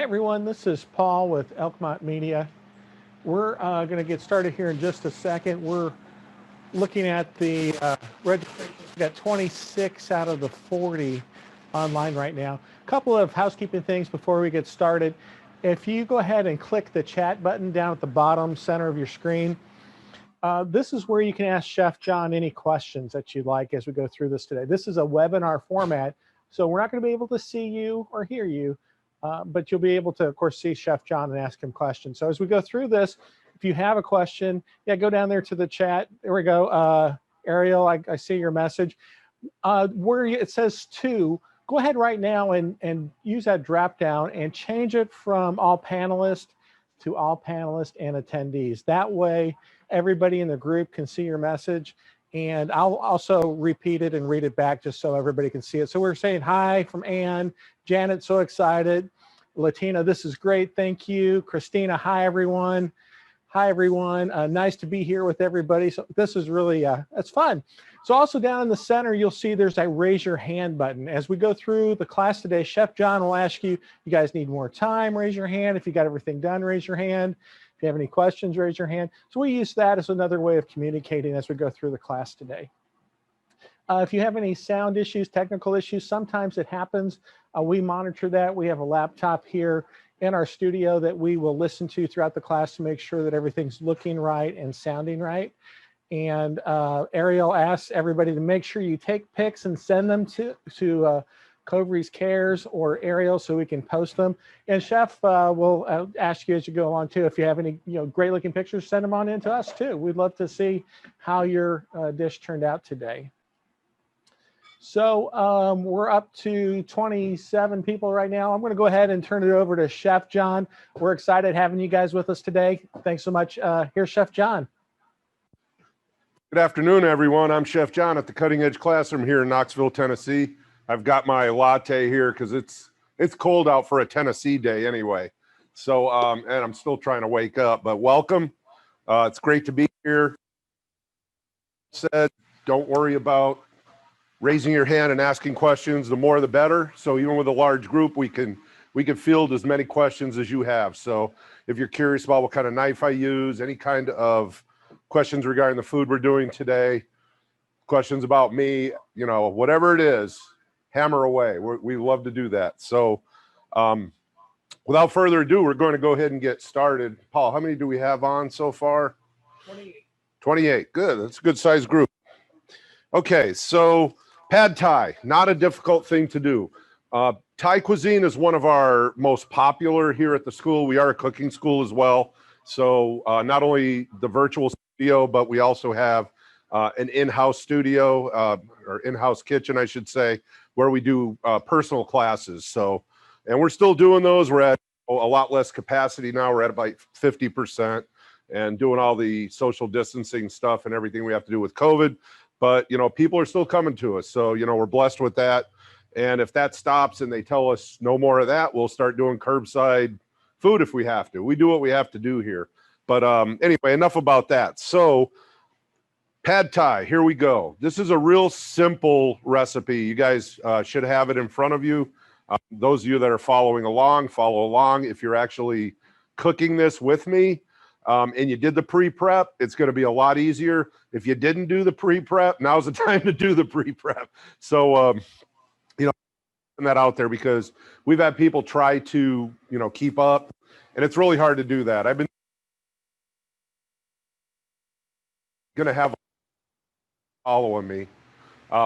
Hey everyone, this is Paul with Elkmont Media. We're going to get started here in just a second. We're looking at the registration. We've got 26 out of the 40 online right now. A couple of housekeeping things before we get started. If you go ahead and click the chat button down at the bottom center of your screen, this is where you can ask Chef John any questions that you'd like as we go through this today. This is a webinar format, so we're not going to be able to see you or hear you, but you'll be able to, of course, see Chef John and ask him questions. So as we go through this, if you have a question, yeah, go down there to the chat. There we go. Ariel, I see your message. Where it says two, go ahead right now and use that drop down and change it from all panelists to all panelists and attendees. That way, everybody in the group can see your message. And I'll also repeat it and read it back just so everybody can see it. So we're saying hi from Ann, Janet, so excited. Latina, this is great, thank you. Christina, hi everyone. Hi everyone, nice to be here with everybody. So this is really, it's fun. So also down in the center, you'll see there's a raise your hand button. As we go through the class today, Chef John will ask you, you guys need more time, raise your hand. If you got everything done, raise your hand. If you have any questions, raise your hand. So we use that as another way of communicating as we go through the class today. If you have any sound issues, technical issues, sometimes it happens. We monitor that. We have a laptop here in our studio that we will listen to throughout the class to make sure that everything's looking right and sounding right. And Ariel asks everybody to make sure you take pics and send them to Coverys Cares or Ariel so we can post them. And Chef will ask you as you go along too, if you have any great looking pictures, send them on in to us too. We'd love to see how your dish turned out today. So we're up to 27 people right now. I'm going to go ahead and turn it over to Chef John. We're excited having you guys with us today. Thanks so much. Here's Chef John. Good afternoon, everyone. I'm Chef John at the Cutting Edge Classroom here in Knoxville, Tennessee. I've got my latte here because it's cold out for a Tennessee day anyway. So, and I'm still trying to wake up, but welcome. It's great to be here. Said, don't worry about raising your hand and asking questions. The more, the better. So even with a large group, we can field as many questions as you have. So if you're curious about what kind of knife I use, any kind of questions regarding the food we're doing today, questions about me, whatever it is, hammer away. We love to do that. So without further ado, we're going to go ahead and get started. Paul, how many do we have on so far? 28. 28. Good. That's a good sized group. Okay, so pad thai, not a difficult thing to do. Thai cuisine is one of our most popular here at the school. We are a cooking school as well. So not only the virtual studio, but we also have an in-house studio or in-house kitchen, I should say, where we do personal classes. So, and we're still doing those. We're at a lot less capacity now. We're at about 50% and doing all the social distancing stuff and everything we have to do with COVID. But, people are still coming to us. So, we're blessed with that. And if that stops and they tell us no more of that, we'll start doing curbside food if we have to. We do what we have to do here. But anyway, enough about that. So pad thai, here we go. This is a real simple recipe. You guys should have it in front of you. Those of you that are following along, follow along. If you're actually cooking this with me and you did the pre-prep, it's going to be a lot easier. If you didn't do the pre-prep, now's the time to do the pre-prep. So, that out there because we've had people try to, keep up, and it's really hard to do that. I've been going to have following me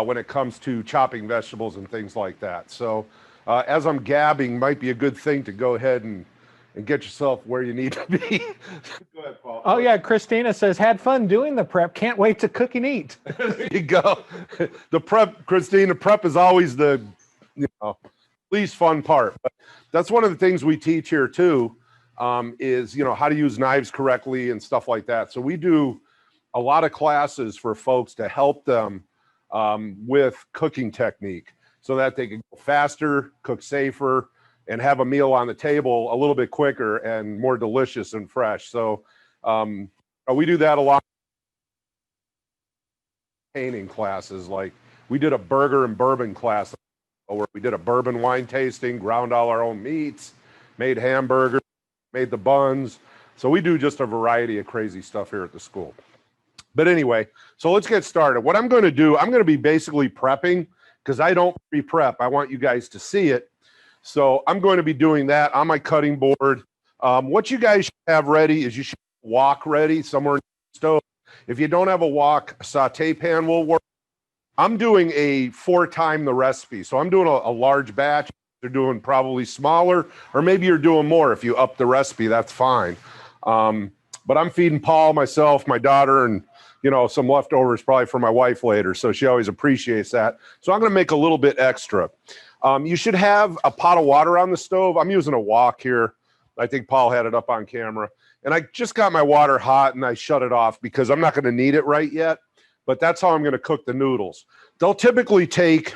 when it comes to chopping vegetables and things like that. So as I'm gabbing, might be a good thing to go ahead and get yourself where you need to be. Go ahead, Paul. Oh yeah, Christina says, had fun doing the prep. Can't wait to cook and eat. There you go. The prep, Christine, the prep is always the least fun part. But that's one of the things we teach here too, is how to use knives correctly and stuff like that. So we do a lot of classes for folks to help them with cooking technique so that they can go faster, cook safer, and have a meal on the table a little bit quicker and more delicious and fresh. So we do that a lot. Painting classes, like we did a burger and bourbon class where we did a bourbon wine tasting, ground all our own meats, made hamburgers, made the buns. So we do just a variety of crazy stuff here at the school. But anyway, so let's get started. What I'm going to do, I'm going to be basically prepping because I don't pre-prep. I want you guys to see it. So I'm going to be doing that on my cutting board. What you guys should have ready is you should have a wok ready somewhere in the stove. If you don't have a wok, a saute pan will work. I'm doing a 4 times the recipe. So I'm doing a large batch. They're doing probably smaller, or maybe you're doing more. If you up the recipe, that's fine. But I'm feeding Paul, myself, my daughter, and some leftovers probably for my wife later. So she always appreciates that. So I'm going to make a little bit extra. You should have a pot of water on the stove. I'm using a wok here. I think Paul had it up on camera. And I just got my water hot and I shut it off because I'm not going to need it right yet. But that's how I'm going to cook the noodles. They'll typically take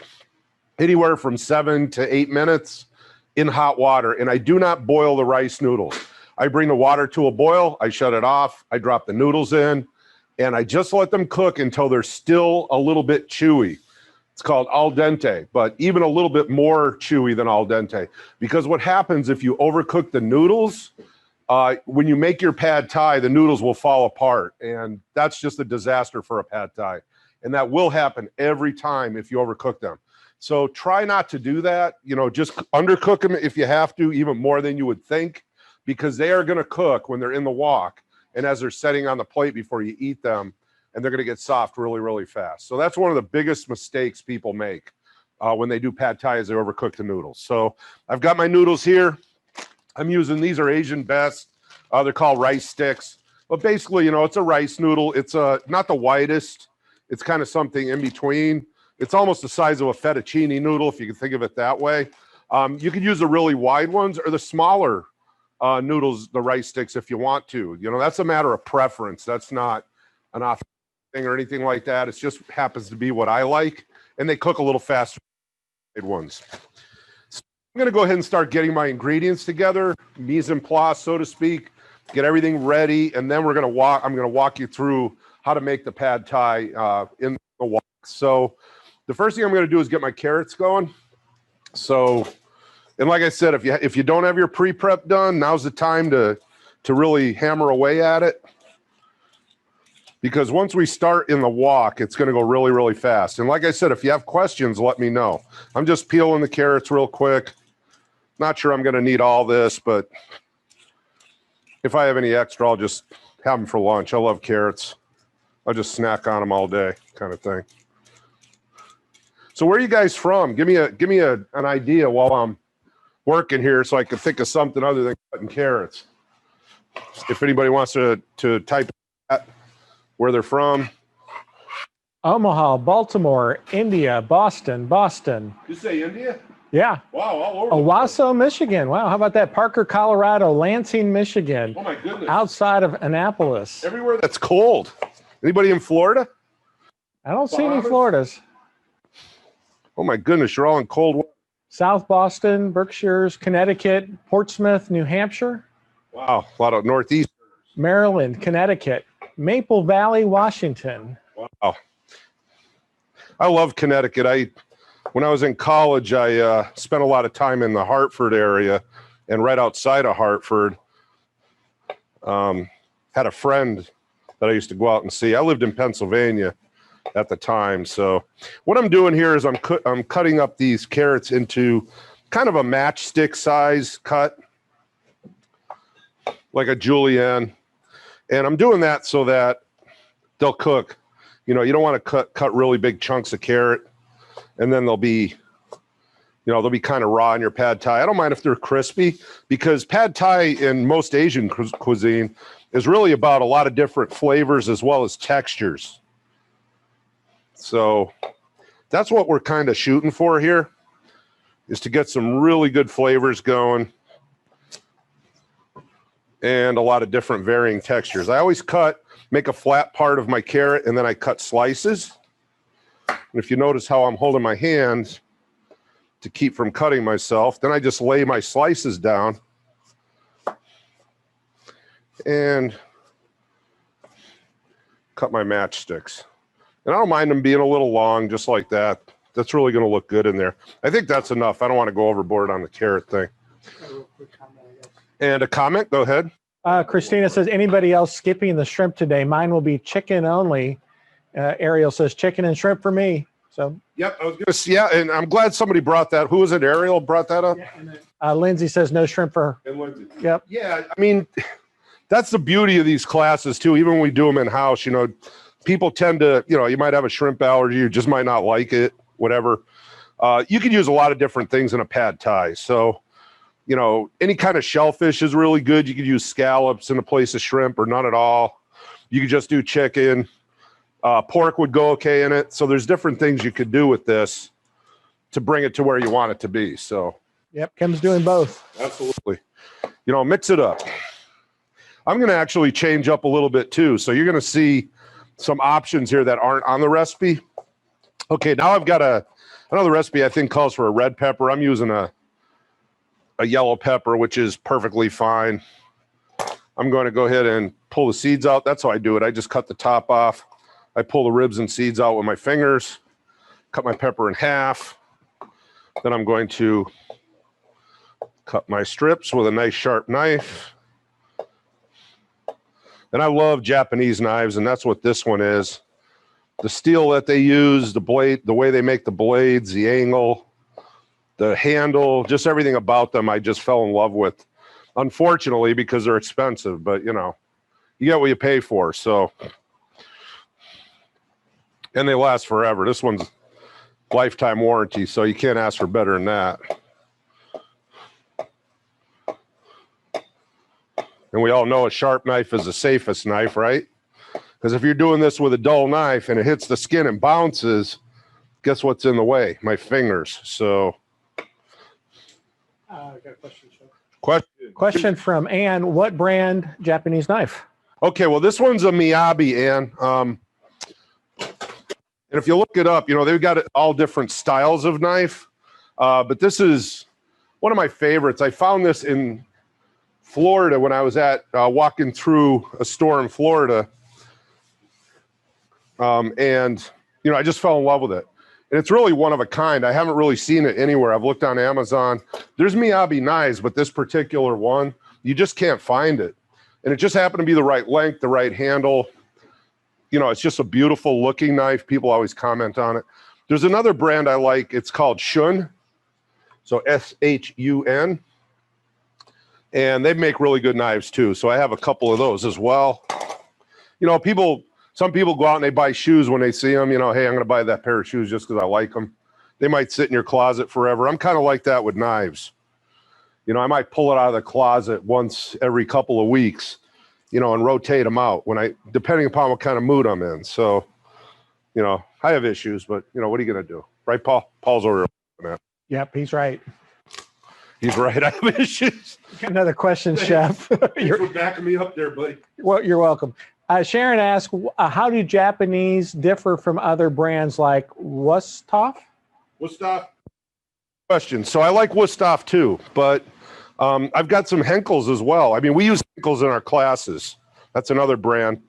anywhere from 7 to 8 minutes in hot water. And I do not boil the rice noodles. I bring the water to a boil. I shut it off. I drop the noodles in. And I just let them cook until they're still a little bit chewy. It's called al dente, but even a little bit more chewy than al dente. Because what happens if you overcook the noodles, when you make your pad thai, the noodles will fall apart. And that's just a disaster for a pad thai. And that will happen every time if you overcook them. So try not to do that. Just undercook them if you have to, even more than you would think, because they are going to cook when they're in the wok. And as they're setting on the plate before you eat them, and they're going to get soft really, really fast. So that's one of the biggest mistakes people make when they do pad thai is they overcook the noodles. So I've got my noodles here. I'm using, these are Asian best. They're called rice sticks. But basically, it's a rice noodle. It's not the whitest. It's kind of something in between. It's almost the size of a fettuccine noodle, if you can think of it that way. You could use the really wide ones or the smaller noodles, the rice sticks, if you want to. That's a matter of preference. That's not an authentic thing or anything like that. It just happens to be what I like, and they cook a little faster than ones. So I'm going to go ahead and start getting my ingredients together, mise en place, so to speak, get everything ready, and then I'm going to walk you through how to make the pad thai in the wok. So the first thing I'm going to do is get my carrots going. So, and like I said, if you don't have your pre-prep done, now's the time to really hammer away at it. Because once we start in the wok, it's going to go really, really fast. And like I said, if you have questions, let me know. I'm just peeling the carrots real quick. Not sure I'm going to need all this, but if I have any extra, I'll just have them for lunch. I love carrots. I'll just snack on them all day, kind of thing. So where are you guys from? Give me an idea while I'm working here so I can think of something other than cutting carrots. If anybody wants to type that, where they're from. Omaha, Baltimore, India, Boston. You say India? Yeah. Wow, all over. Owasso, Michigan. Wow, how about that? Parker, Colorado, Lansing, Michigan. Oh my goodness. Outside of Annapolis. Everywhere that's cold. Anybody in Florida? I don't see any Floridas. Oh my goodness, you're all in cold weather. South Boston, Berkshires, Connecticut, Portsmouth, New Hampshire. Wow, a lot of Northeast. Maryland, Connecticut, Maple Valley, Washington. Wow. I love Connecticut. When I was in college, I spent a lot of time in the Hartford area, and right outside of Hartford, had a friend that I used to go out and see. I lived in Pennsylvania at the time. So what I'm doing here is I'm cutting up these carrots into kind of a matchstick size cut, like a julienne. And I'm doing that so that they'll cook. You don't want to cut really big chunks of carrot, and then they'll be kind of raw in your pad thai. I don't mind if they're crispy, because pad thai in most Asian cuisine is really about a lot of different flavors as well as textures. So that's what we're kind of shooting for here, is to get some really good flavors going and a lot of different varying textures. I always make a flat part of my carrot, and then I cut slices. And if you notice how I'm holding my hands to keep from cutting myself, then I just lay my slices down and cut my matchsticks. And I don't mind them being a little long, just like that. That's really going to look good in there. I think that's enough. I don't want to go overboard on the carrot thing. A real quick comment. I And a comment, go ahead. Christina says, anybody else skipping the shrimp today? Mine will be chicken only. Ariel says chicken and shrimp for me. So yep, I was gonna say, yeah, and I'm glad somebody brought that. Who was it? Ariel brought that up. Yeah, and then, Lindsay says no shrimp for her. And Lindsay. Yep. Yeah, I mean, that's the beauty of these classes too. Even when we do them in house, you know, people tend to, you know, you might have a shrimp allergy, you just might not like it, whatever. You can use a lot of different things in a pad thai. So, you know, any kind of shellfish is really good. You could use scallops in a place of shrimp or none at all. You could just do chicken. Pork would go okay in it. So there's different things you could do with this to bring it to where you want it to be. So, yep, Kim's doing both. Absolutely. You know, mix it up. I'm going to actually change up a little bit too. So you're going to see some options here that aren't on the recipe. Okay, now I've got another recipe I think calls for a red pepper. I'm using a yellow pepper, which is perfectly fine. I'm going to go ahead and pull the seeds out. That's how I do it. I just cut the top off. I pull the ribs and seeds out with my fingers, cut my pepper in half. Then I'm going to cut my strips with a nice sharp knife. And I love Japanese knives, and that's what this one is. The steel that they use, the blade, the way they make the blades, the angle, the handle, just everything about them I just fell in love with. Unfortunately, because they're expensive, but you know, you get what you pay for. So, and they last forever. This one's lifetime warranty, so you can't ask for better than that. And we all know a sharp knife is the safest knife, right? Because if you're doing this with a dull knife and it hits the skin and bounces, guess what's in the way? My fingers. So, I got a question from Ann. What brand Japanese knife? Okay, well, this one's a Miyabi, Ann. And if you look it up, you know, they've got all different styles of knife. But this is one of my favorites. I found this in Florida when I was at walking through a store in Florida. And, you know, I just fell in love with it. And it's really one of a kind. I haven't really seen it anywhere. I've looked on Amazon. There's Miyabi knives, but this particular one, you just can't find it. And it just happened to be the right length, the right handle. You know, it's just a beautiful looking knife. People always comment on it. There's another brand I like. It's called Shun. So S-H-U-N. And they make really good knives too. So I have a couple of those as well. You know, some people go out and they buy shoes when they see them. You know, hey, I'm going to buy that pair of shoes just because I like them. They might sit in your closet forever. I'm kind of like that with knives. You know, I might pull it out of the closet once every couple of weeks, you know, and rotate them out depending upon what kind of mood I'm in. So, you know, I have issues, but you know, what are you going to do? Right, Paul? Paul's over there. Yep, he's right. He's right. I have issues. Got another question, Chef. Thanks for backing me up there, buddy. Well, you're welcome. Sharon asked, how do Japanese differ from other brands like Wusthof? Wusthof? Question. So I like Wusthof too, but I've got some Henkels as well. I mean, we use Henkels in our classes. That's another brand.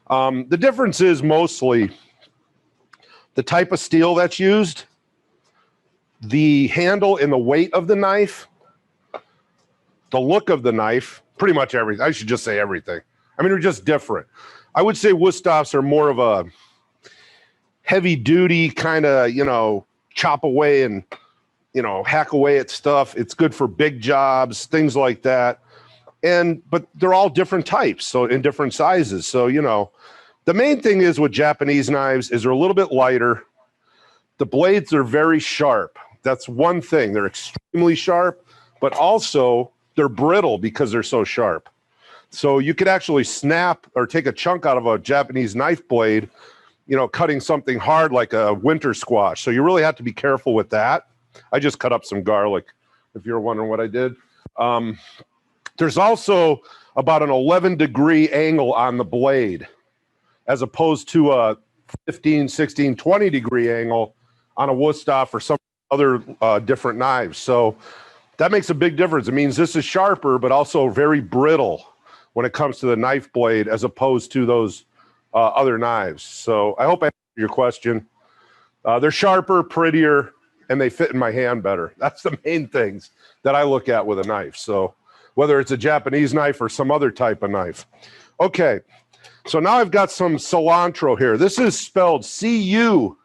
The difference is mostly the type of steel that's used, the handle and the weight of the knife, the look of the knife, pretty much everything. I should just say everything. I mean, they're just different. I would say Wustofs are more of a heavy duty kind of, you know, chop away and, you know, hack away at stuff. It's good for big jobs, things like that. But they're all different types, so in different sizes. So, you know, the main thing is with Japanese knives is they're a little bit lighter. The blades are very sharp. That's one thing. They're extremely sharp, but also they're brittle because they're so sharp. So you could actually snap or take a chunk out of a Japanese knife blade, you know, cutting something hard like a winter squash. So you really have to be careful with that. I just cut up some garlic, if you're wondering what I did. There's also about an 11-degree angle on the blade, as opposed to a 15, 16, 20-degree angle on a Wusthof or some other different knives. So that makes a big difference. It means this is sharper, but also very brittle when it comes to the knife blade, as opposed to those other knives. So I hope I answered your question. They're sharper, prettier, and they fit in my hand better. That's the main things that I look at with a knife. So whether it's a Japanese knife or some other type of knife. Okay, so now I've got some cilantro here. This is spelled C-U-L-A-N-T-R-O.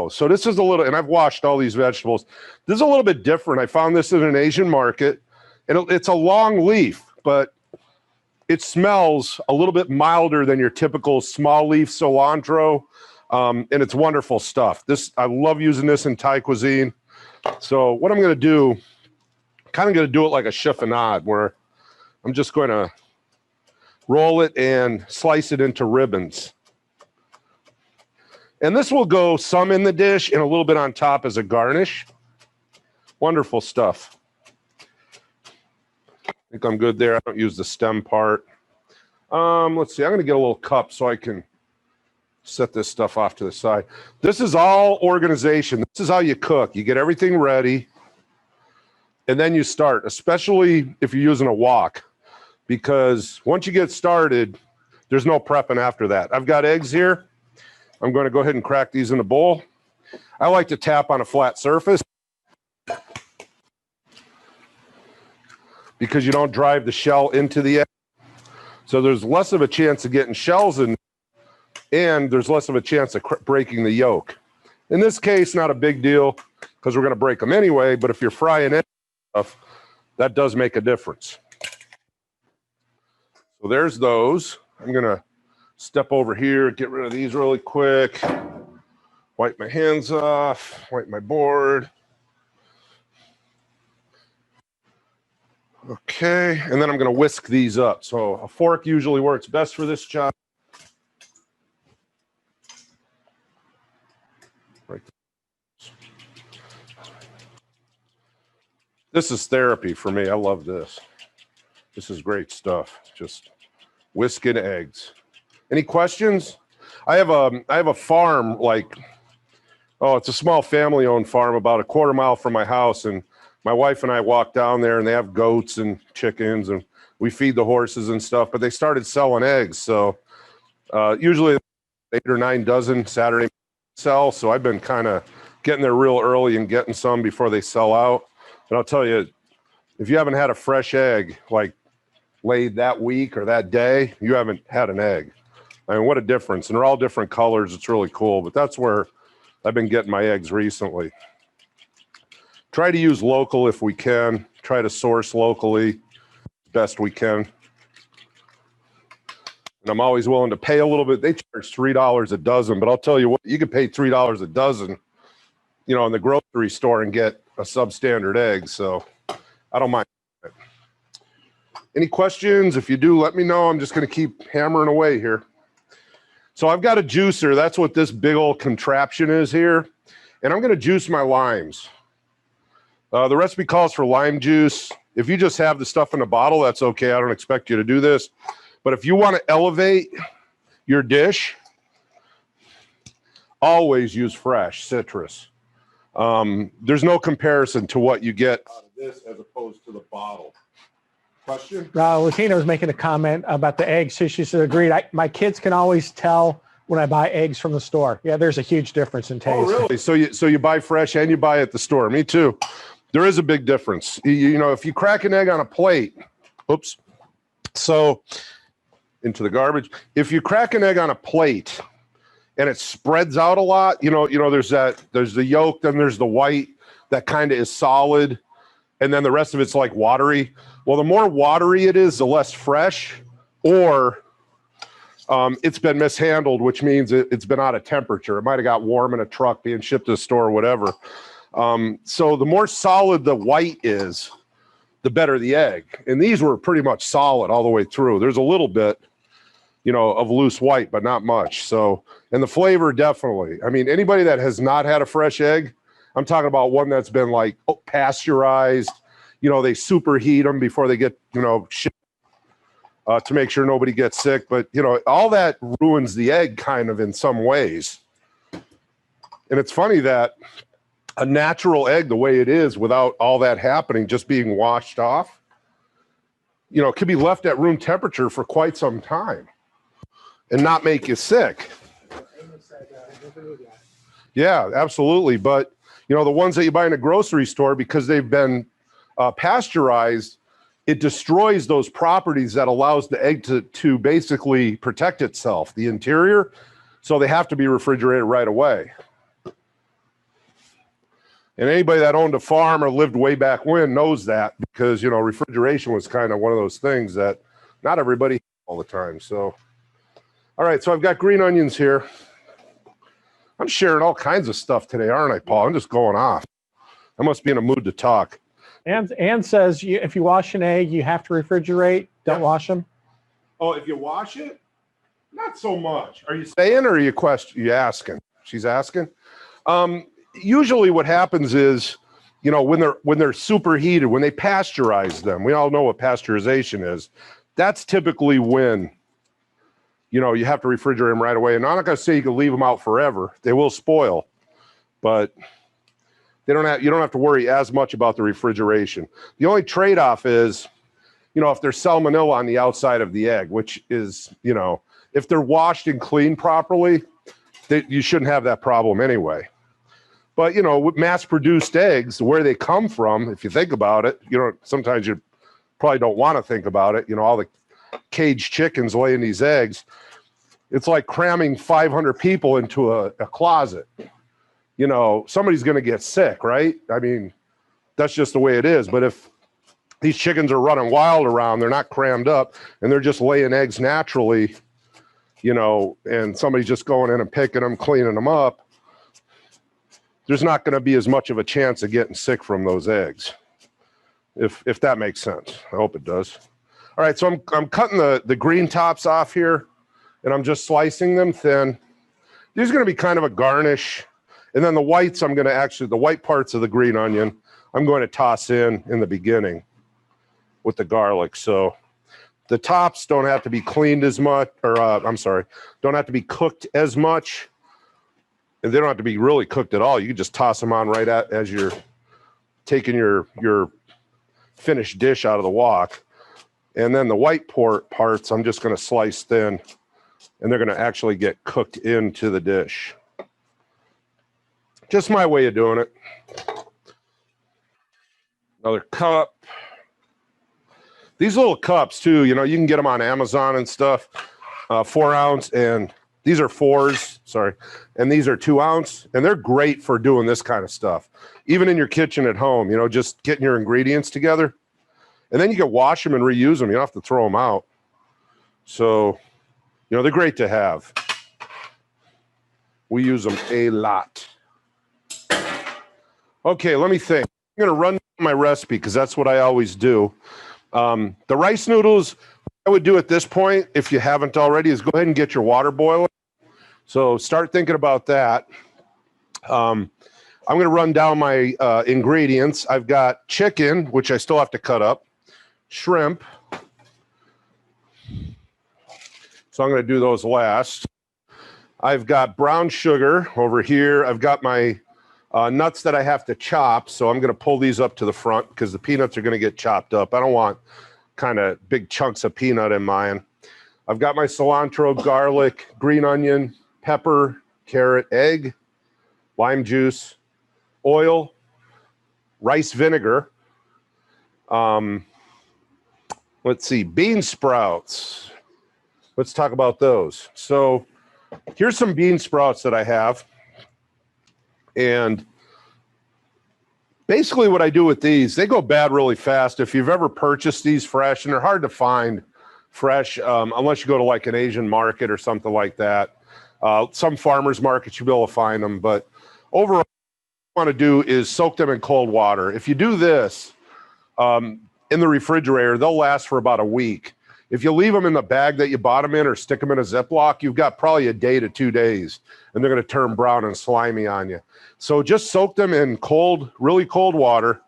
So this is a little, and I've washed all these vegetables. This is a little bit different. I found this in an Asian market, and it's a long leaf, but it smells a little bit milder than your typical small leaf cilantro, and it's wonderful stuff. I love using this in Thai cuisine. So what I'm going to do, kind of going to do it like a chiffonade, where I'm just going to roll it and slice it into ribbons. And this will go some in the dish and a little bit on top as a garnish. Wonderful stuff. I think I'm good there. I don't use the stem part. Let's see. I'm going to get a little cup so I can set this stuff off to the side. This is all organization. This is how you cook. You get everything ready, and then you start, especially if you're using a wok, because once you get started, there's no prepping after that. I've got eggs here. I'm going to go ahead and crack these in a bowl. I like to tap on a flat surface because you don't drive the shell into the egg. So there's less of a chance of getting shells in, and there's less of a chance of breaking the yolk. In this case, not a big deal because we're going to break them anyway, but if you're frying it stuff, that does make a difference. So there's those. I'm going to step over here, get rid of these really quick, wipe my hands off, wipe my board. Okay, and then I'm going to whisk these up. So a fork usually works best for this job. Right. This is therapy for me. I love this. This is great stuff. Just whisking eggs. Any questions? I have a farm, like, oh, it's a small family-owned farm about a quarter mile from my house, and my wife and I walk down there, and they have goats and chickens, and we feed the horses and stuff, but they started selling eggs. So usually 8 or 9 dozen Saturday sell. So I've been kind of getting there real early and getting some before they sell out. And I'll tell you, if you haven't had a fresh egg, like laid that week or that day, you haven't had an egg. I mean, what a difference. And they're all different colors. It's really cool, but that's where I've been getting my eggs recently. Try to use local if we can. Try to source locally best we can. And I'm always willing to pay a little bit. They charge $3 a dozen, but I'll tell you what, you can pay $3 a dozen, you know, in the grocery store and get a substandard egg. So I don't mind it. Any questions? If you do, let me know. I'm just going to keep hammering away here. So I've got a juicer. That's what this big old contraption is here. And I'm going to juice my limes. The recipe calls for lime juice. If you just have the stuff in a bottle, that's okay. I don't expect you to do this. But if you want to elevate your dish, always use fresh citrus. There's no comparison to what you get out of this as opposed to the bottle. Question? Latina was making a comment about the eggs. She said, agreed. My kids can always tell when I buy eggs from the store. Yeah, there's a huge difference in taste. Oh, really? So you buy fresh and you buy at the store. Me too. There is a big difference. You know, if you crack an egg on a plate, oops. So into the garbage. If you crack an egg on a plate and it spreads out a lot, you know, there's the yolk, then there's the white that kind of is solid, and then the rest of it's like watery. Well, the more watery it is, the less fresh, or it's been mishandled, which means it's been out of temperature. It might have got warm in a truck being shipped to the store or whatever. So the more solid the white is, the better the egg. And these were pretty much solid all the way through. There's a little bit, you know, of loose white, but not much. So, and the flavor definitely. I mean, anybody that has not had a fresh egg, I'm talking about one that's been like pasteurized, you know, they superheat them before they get, you know, shipped, to make sure nobody gets sick. But, you know, all that ruins the egg kind of in some ways. And it's funny that a natural egg, the way it is, without all that happening, just being washed off, you know, it could be left at room temperature for quite some time and not make you sick. Yeah, absolutely. But, you know, the ones that you buy in a grocery store, because they've been pasteurized, it destroys those properties that allows the egg to basically protect itself, the interior. So they have to be refrigerated right away. And anybody that owned a farm or lived way back when knows that, because, you know, refrigeration was kind of one of those things that not everybody all the time. So, all right, so I've got green onions here. I'm sharing all kinds of stuff today, aren't I, Paul? I'm just going off. I must be in a mood to talk. Ann says if you wash an egg, you have to refrigerate. Don't wash them. Oh, if you wash it? Not so much. Are you saying, or are you asking? She's asking. Usually what happens is, you know, when they're superheated, when they pasteurize them, we all know what pasteurization is. That's typically when, you know, you have to refrigerate them right away. And I'm not going to say you can leave them out forever. They will spoil, but you don't have to worry as much about the refrigeration. The only trade-off is, you know, if there's salmonella on the outside of the egg, which is, you know, if they're washed and cleaned properly, you shouldn't have that problem anyway. But, you know, with mass-produced eggs, where they come from, if you think about it, you know, sometimes you probably don't want to think about it. You know, all the caged chickens laying these eggs. It's like cramming 500 people into a closet. You know, somebody's going to get sick, right? I mean, that's just the way it is. But if these chickens are running wild around, they're not crammed up, and they're just laying eggs naturally, you know, and somebody's just going in and picking them, cleaning them up, there's not going to be as much of a chance of getting sick from those eggs, if that makes sense. I hope it does. All right, so I'm cutting the green tops off here, and I'm just slicing them thin. These are going to be kind of a garnish, and then the whites, the white parts of the green onion, I'm going to toss in the beginning with the garlic. So the tops don't have to be cleaned as much, or don't have to be cooked as much. And they don't have to be really cooked at all. You can just toss them on right as you're taking your finished dish out of the wok. And then the white parts, I'm just going to slice thin, and they're going to actually get cooked into the dish. Just my way of doing it. Another cup. These little cups too, you know, you can get them on Amazon and stuff. 4 ounce, and these are 4s, sorry, and these are 2 ounce, and they're great for doing this kind of stuff. Even in your kitchen at home, you know, just getting your ingredients together, and then you can wash them and reuse them. You don't have to throw them out. So, you know, they're great to have. We use them a lot. Okay, let me think. I'm going to run my recipe because that's what I always do. The rice noodles, I would do at this point, if you haven't already, is go ahead and get your water boiling. So start thinking about that. I'm going to run down my ingredients. I've got chicken, which I still have to cut up, shrimp. So I'm going to do those last. I've got brown sugar over here. I've got my nuts that I have to chop. So I'm going to pull these up to the front because the peanuts are going to get chopped up. I don't want kind of big chunks of peanut in mine. I've got my cilantro, garlic, green onion, pepper, carrot, egg, lime juice, oil, rice vinegar. Let's see, bean sprouts. Let's talk about those. So here's some bean sprouts that I have. And basically what I do with these, they go bad really fast. If you've ever purchased these fresh, and they're hard to find fresh, unless you go to like an Asian market or something like that. Some farmers markets, you'll be able to find them. But overall, what I want to do is soak them in cold water. If you do this in the refrigerator, they'll last for about a week. If you leave them in the bag that you bought them in or stick them in a Ziploc, you've got probably a day to 2 days, and they're going to turn brown and slimy on you. So just soak them in cold, really cold water,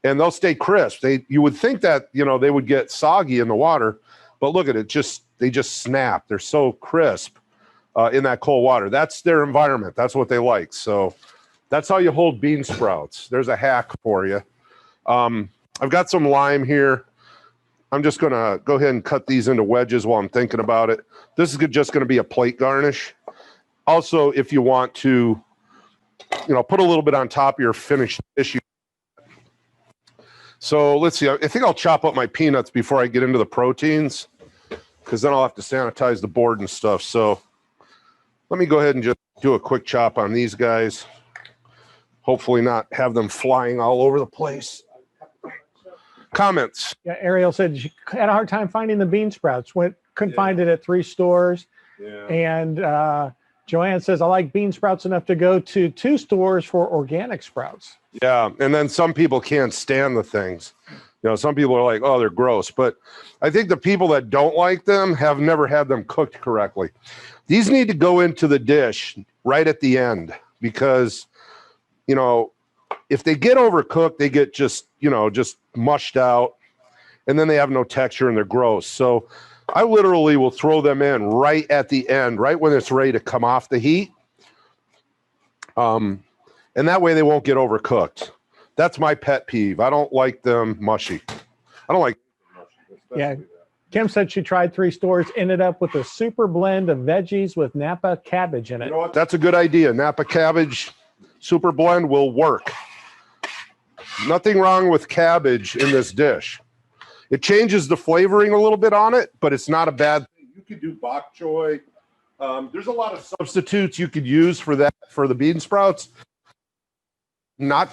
and they'll stay crisp. You would think that, you know, they would get soggy in the water, but look at it, they just snap. They're so crisp in that cold water. That's their environment. That's what they like. So that's how you hold bean sprouts. There's a hack for you. I've got some lime here. I'm just going to go ahead and cut these into wedges while I'm thinking about it. This is just going to be a plate garnish. Also, if you want to, you know, put a little bit on top of your finished dish. So let's see. I think I'll chop up my peanuts before I get into the proteins, because then I'll have to sanitize the board and stuff. So let me go ahead and just do a quick chop on these guys. Hopefully not have them flying all over the place. Comments? Yeah, Ariel said she had a hard time finding the bean sprouts. Couldn't find it at 3 stores. Yeah. And Joanne says, I like bean sprouts enough to go to 2 stores for organic sprouts. Yeah, and then some people can't stand the things. You know, some people are like, oh, they're gross. But I think the people that don't like them have never had them cooked correctly. These need to go into the dish right at the end because, you know, if they get overcooked, they get just mushed out, and then they have no texture and they're gross. So I literally will throw them in right at the end, right when it's ready to come off the heat. And that way they won't get overcooked. That's my pet peeve. I don't like them mushy. I don't like mushy. Yeah. Kim said she tried 3 stores, ended up with a super blend of veggies with Napa cabbage in it. You know what? That's a good idea. Napa cabbage super blend will work. Nothing wrong with cabbage in this dish. It changes the flavoring a little bit on it, but it's not a bad thing. You could do bok choy. There's a lot of substitutes you could use for that, for the bean sprouts. Not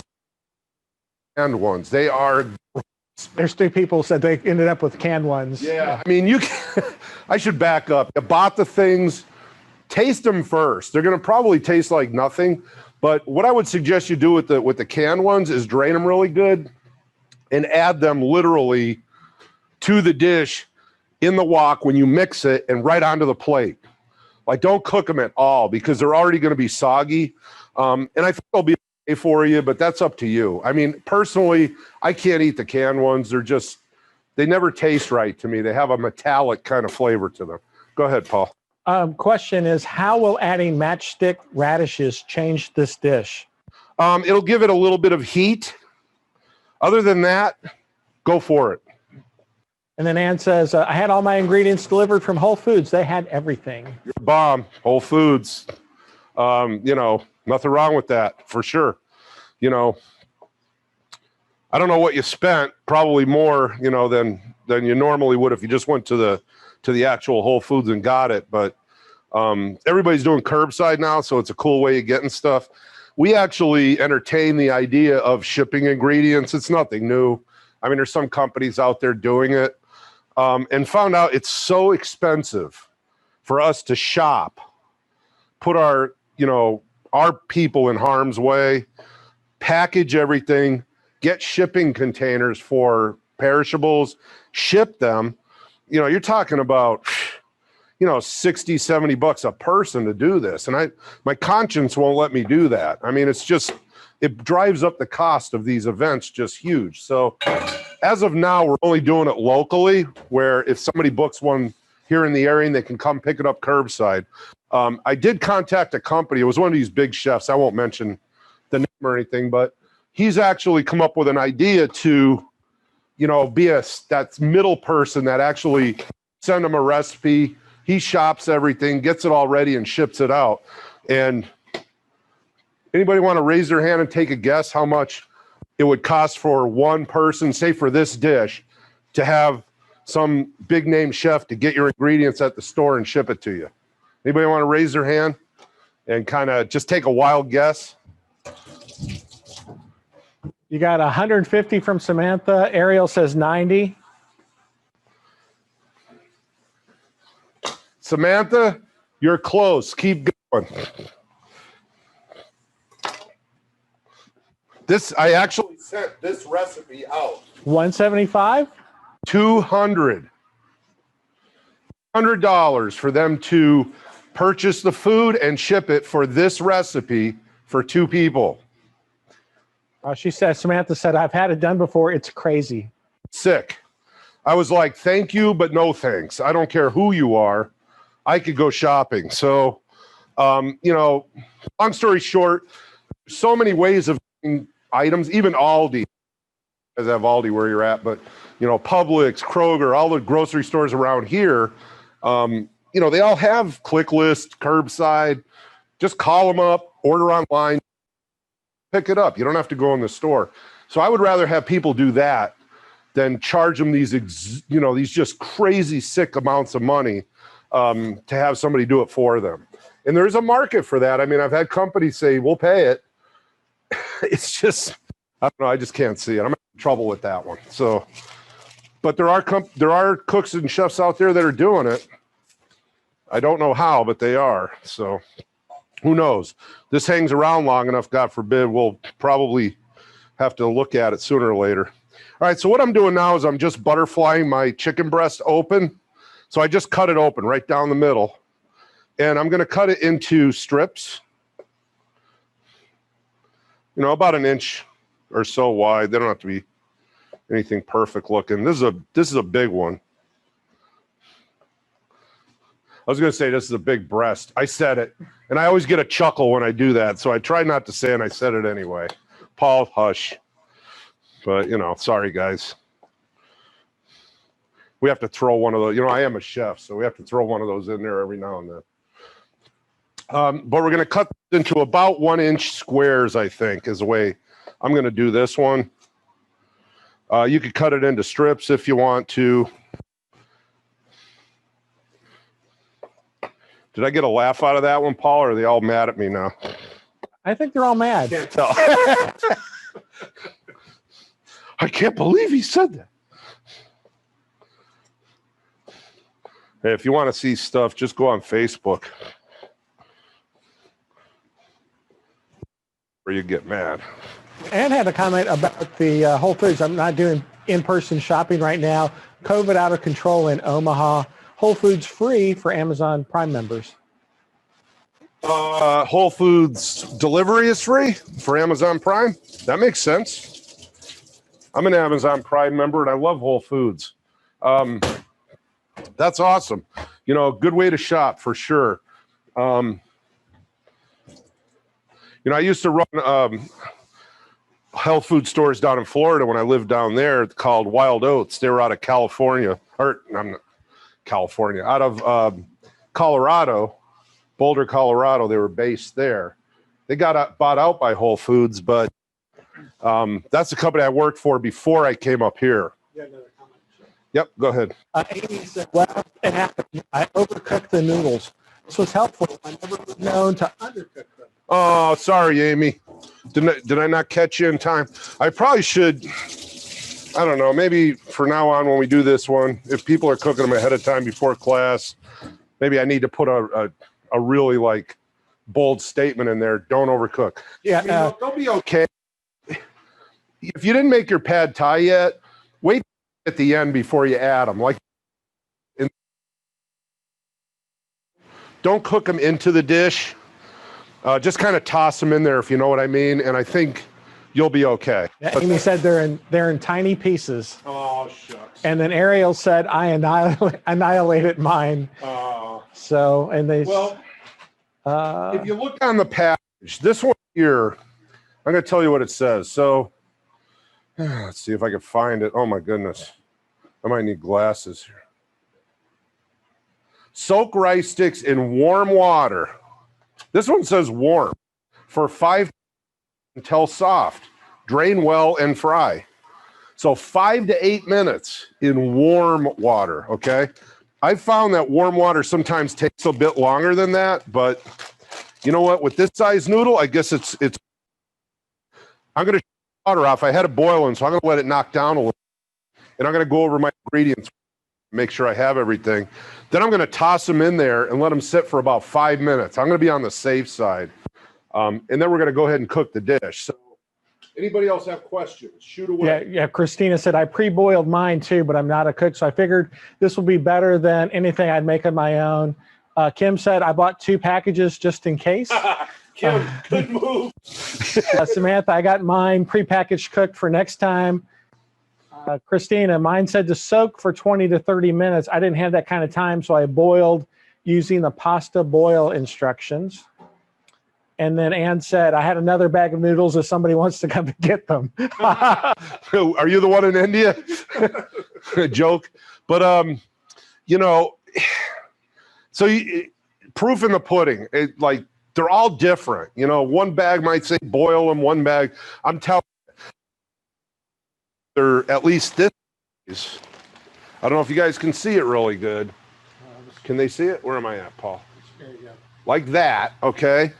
canned ones. They are. There's 2 people said they ended up with canned ones. Yeah, I mean, I should back up. You bought the things, taste them first. They're going to probably taste like nothing. But what I would suggest you do with the canned ones is drain them really good and add them literally to the dish in the wok when you mix it and right onto the plate. Like, don't cook them at all because they're already going to be soggy. And I think they'll be okay for you, but that's up to you. I mean, personally, I can't eat the canned ones. They never taste right to me. They have a metallic kind of flavor to them. Go ahead, Paul. Question is, how will adding matchstick radishes change this dish? It'll give it a little bit of heat. Other than that, go for it. And then Ann says, I had all my ingredients delivered from Whole Foods. They had everything. You're a bomb. Whole Foods. Nothing wrong with that, for sure. You know, I don't know what you spent, probably more, than you normally would if you just went to the actual Whole Foods and got it. But everybody's doing curbside now, so it's a cool way of getting stuff. We actually entertain the idea of shipping ingredients. It's nothing new. I mean, there's some companies out there doing it, and found out it's so expensive for us to shop, put our people in harm's way, package everything, get shipping containers for perishables, ship them. You're talking about, $60-70 a person to do this. And my conscience won't let me do that. I mean, it drives up the cost of these events just huge. So as of now, we're only doing it locally, where if somebody books one here in the area, they can come pick it up curbside. I did contact a company. It was one of these big chefs. I won't mention the name or anything, but he's actually come up with an idea to, be that middle person that actually send him a recipe. He shops everything, gets it all ready, and ships it out. And anybody want to raise their hand and take a guess how much it would cost for one person, say for this dish, to have some big name chef to get your ingredients at the store and ship it to you? Anybody want to raise their hand and kind of just take a wild guess? You got 150 from Samantha. Ariel says 90. Samantha, you're close. Keep going. I actually sent this recipe out. 175? $200 for them to purchase the food and ship it for this recipe for 2 people. Samantha said, I've had it done before. It's crazy. Sick. I was like, thank you, but no thanks. I don't care who you are. I could go shopping. So, long story short, so many ways of getting items, even Aldi, as I have Aldi where you're at, but, Publix, Kroger, all the grocery stores around here, they all have click list, curbside. Just call them up, order online, pick it up. You don't have to go in the store. So I would rather have people do that than charge them these, these just crazy sick amounts of money to have somebody do it for them. And there's a market for that. I mean, I've had companies say, we'll pay it. It's just, I don't know. I just can't see it. I'm having trouble with that one. So, but there are cooks and chefs out there that are doing it. I don't know how, but they are. So who knows? This hangs around long enough, God forbid, we'll probably have to look at it sooner or later. All right, so what I'm doing now is I'm just butterflying my chicken breast open. So I just cut it open right down the middle. And I'm going to cut it into strips, about an inch or so wide. They don't have to be anything perfect looking. This is a big one. I was going to say this is a big breast. I said it, and I always get a chuckle when I do that, so I try not to say it, and I said it anyway. Paul, hush. But, sorry, guys. We have to throw one of those. I am a chef, so we have to throw one of those in there every now and then. But we're going to cut into about 1-inch squares, I think, is the way I'm going to do this one. You could cut it into strips if you want to. Did I get a laugh out of that one, Paul, or are they all mad at me now? I think they're all mad. Can't tell. I can't believe he said that. Hey, if you want to see stuff, just go on Facebook. Or you get mad. Ann had a comment about the Whole Foods. I'm not doing in-person shopping right now. COVID out of control in Omaha. Whole Foods free for Amazon Prime members. Whole Foods delivery is free for Amazon Prime. That makes sense. I'm an Amazon Prime member and I love Whole Foods. That's awesome. Good way to shop for sure. I used to run health food stores down in Florida when I lived down there called Wild Oats. They were out of California, out of Colorado, Boulder, Colorado. They were based there. They got bought out by Whole Foods, but that's the company I worked for before I came up here. Yep, go ahead. Amy said, well, it happened. I overcooked the noodles. This was helpful. I never was known to undercook them. Oh, sorry, Amy. Did I not catch you in time? I probably should, I don't know, maybe for now on when we do this one, if people are cooking them ahead of time before class, maybe I need to put a really bold statement in there. Don't overcook. Yeah, they'll be okay. If you didn't make your pad thai yet, wait at the end before you add them. Don't cook them into the dish. Just kind of toss them in there, if you know what I mean. And I think you'll be okay. Yeah, Amy said they're in tiny pieces. Oh, shucks. And then Ariel said, I annihilated mine. So, and they... Well, if you look on the package, this one here, I'm going to tell you what it says. So, let's see if I can find it. Oh, my goodness. I might need glasses here. Soak rice sticks in warm water. This one says warm for 5 until soft. Drain well and fry. So 5 to 8 minutes in warm water, okay? I've found that warm water sometimes takes a bit longer than that, but you know what? With this size noodle, I guess it's. I'm going to shut the water off. I had it boiling, so I'm going to let it knock down a little. And I'm going to go over my ingredients, make sure I have everything. Then I'm going to toss them in there and let them sit for about 5 minutes. I'm going to be on the safe side. And then we're going to go ahead and cook the dish. So anybody else have questions? Shoot away. Yeah. Christina said, I pre-boiled mine too, but I'm not a cook. So I figured this will be better than anything I'd make on my own. Kim said, I bought 2 packages just in case. Kim, good move. Samantha, I got mine prepackaged cooked for next time. Christina, mine said to soak for 20 to 30 minutes. I didn't have that kind of time, so I boiled using the pasta boil instructions. And then Ann said, I had another bag of noodles if somebody wants to come and get them. Are you the one in India? Joke. But, so proof in the pudding, they're all different. One bag might say boil them, one bag. I'm telling you, they're at least this I don't know if you guys can see it really good. Can they see it? Where am I at, Paul? There you go. Like that, okay?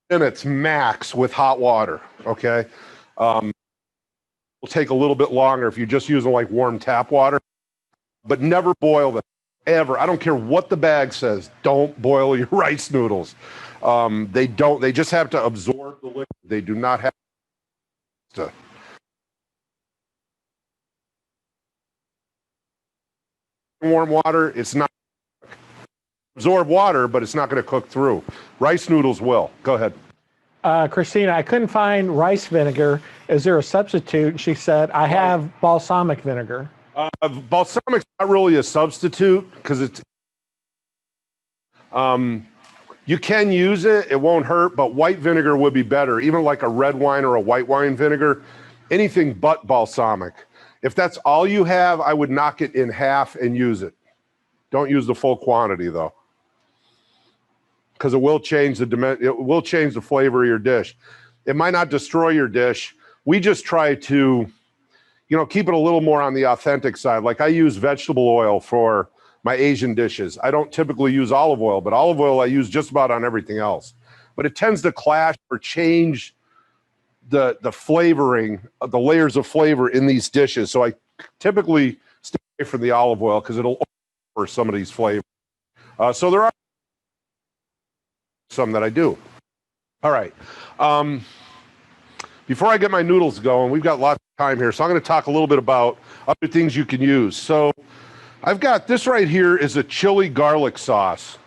And it's max with hot water, okay? Will take a little bit longer if you're just using like warm tap water, but never boil them, ever. I don't care what the bag says. Don't boil your rice noodles. They just have to absorb the liquid. They do not have to. Warm water, it's not absorb water, but it's not going to cook through. Rice noodles will. Go ahead. Christina, I couldn't find rice vinegar. Is there a substitute? She said, I have balsamic vinegar. Balsamic's not really a substitute because it's you can use it, it won't hurt, but white vinegar would be better, even like a red wine or a white wine vinegar, anything but balsamic. If that's all you have, I would knock it in half and use it. Don't use the full quantity though, because it will change the flavor of your dish. It might not destroy your dish. We just try to, keep it a little more on the authentic side. Like I use vegetable oil for my Asian dishes. I don't typically use olive oil, but olive oil I use just about on everything else. But it tends to clash or change the flavoring, the layers of flavor in these dishes. So I typically stay away from the olive oil because it'll over some of these flavors. So there are some that I do. All right. Before I get my noodles going, we've got lots of time here. So I'm going to talk a little bit about other things you can use. So I've got this right here is a chili garlic sauce.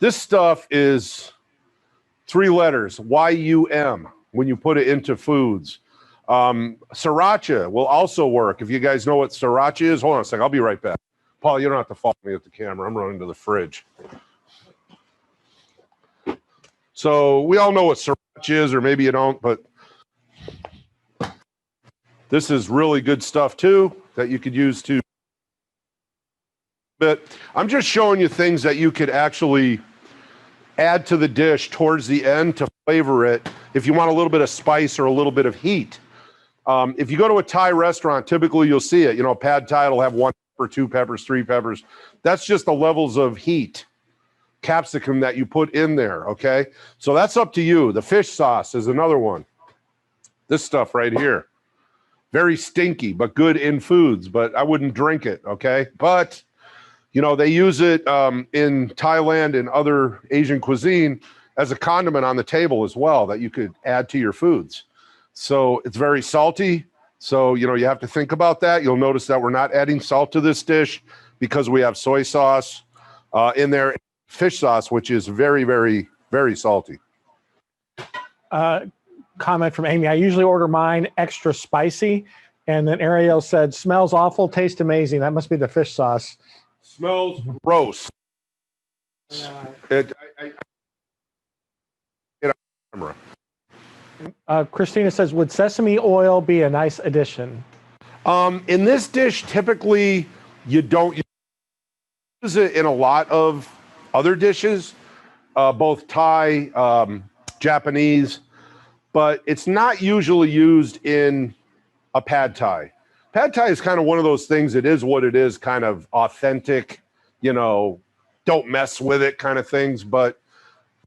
This stuff is 3 letters, Y-U-M, when you put it into foods. Sriracha will also work. If you guys know what sriracha is, hold on a second. I'll be right back. Paul, you don't have to follow me with the camera. I'm running to the fridge. So we all know what sriracha is, or maybe you don't, but this is really good stuff too that you could use to. But I'm just showing you things that you could actually add to the dish towards the end to flavor it if you want a little bit of spice or a little bit of heat. If you go to a Thai restaurant, typically you'll see it. Pad Thai will have 1 pepper, 2 peppers, 3 peppers. That's just the levels of heat, capsicum that you put in there, okay? So that's up to you. The fish sauce is another one. This stuff right here. Very stinky, but good in foods, but I wouldn't drink it, okay? But, they use it in Thailand and other Asian cuisine as a condiment on the table as well that you could add to your foods. So it's very salty. So, you have to think about that. You'll notice that we're not adding salt to this dish because we have soy sauce in there, fish sauce, which is very, very, very salty. Comment from Amy. I usually order mine extra spicy. And then Ariel said, smells awful, tastes amazing. That must be the fish sauce. Smells gross. Christina says, would sesame oil be a nice addition? In this dish, typically you don't use it in a lot of other dishes, both Thai, Japanese, but it's not usually used in a pad thai. Pad thai is kind of one of those things. It is what it is, kind of authentic, don't mess with it kind of things. But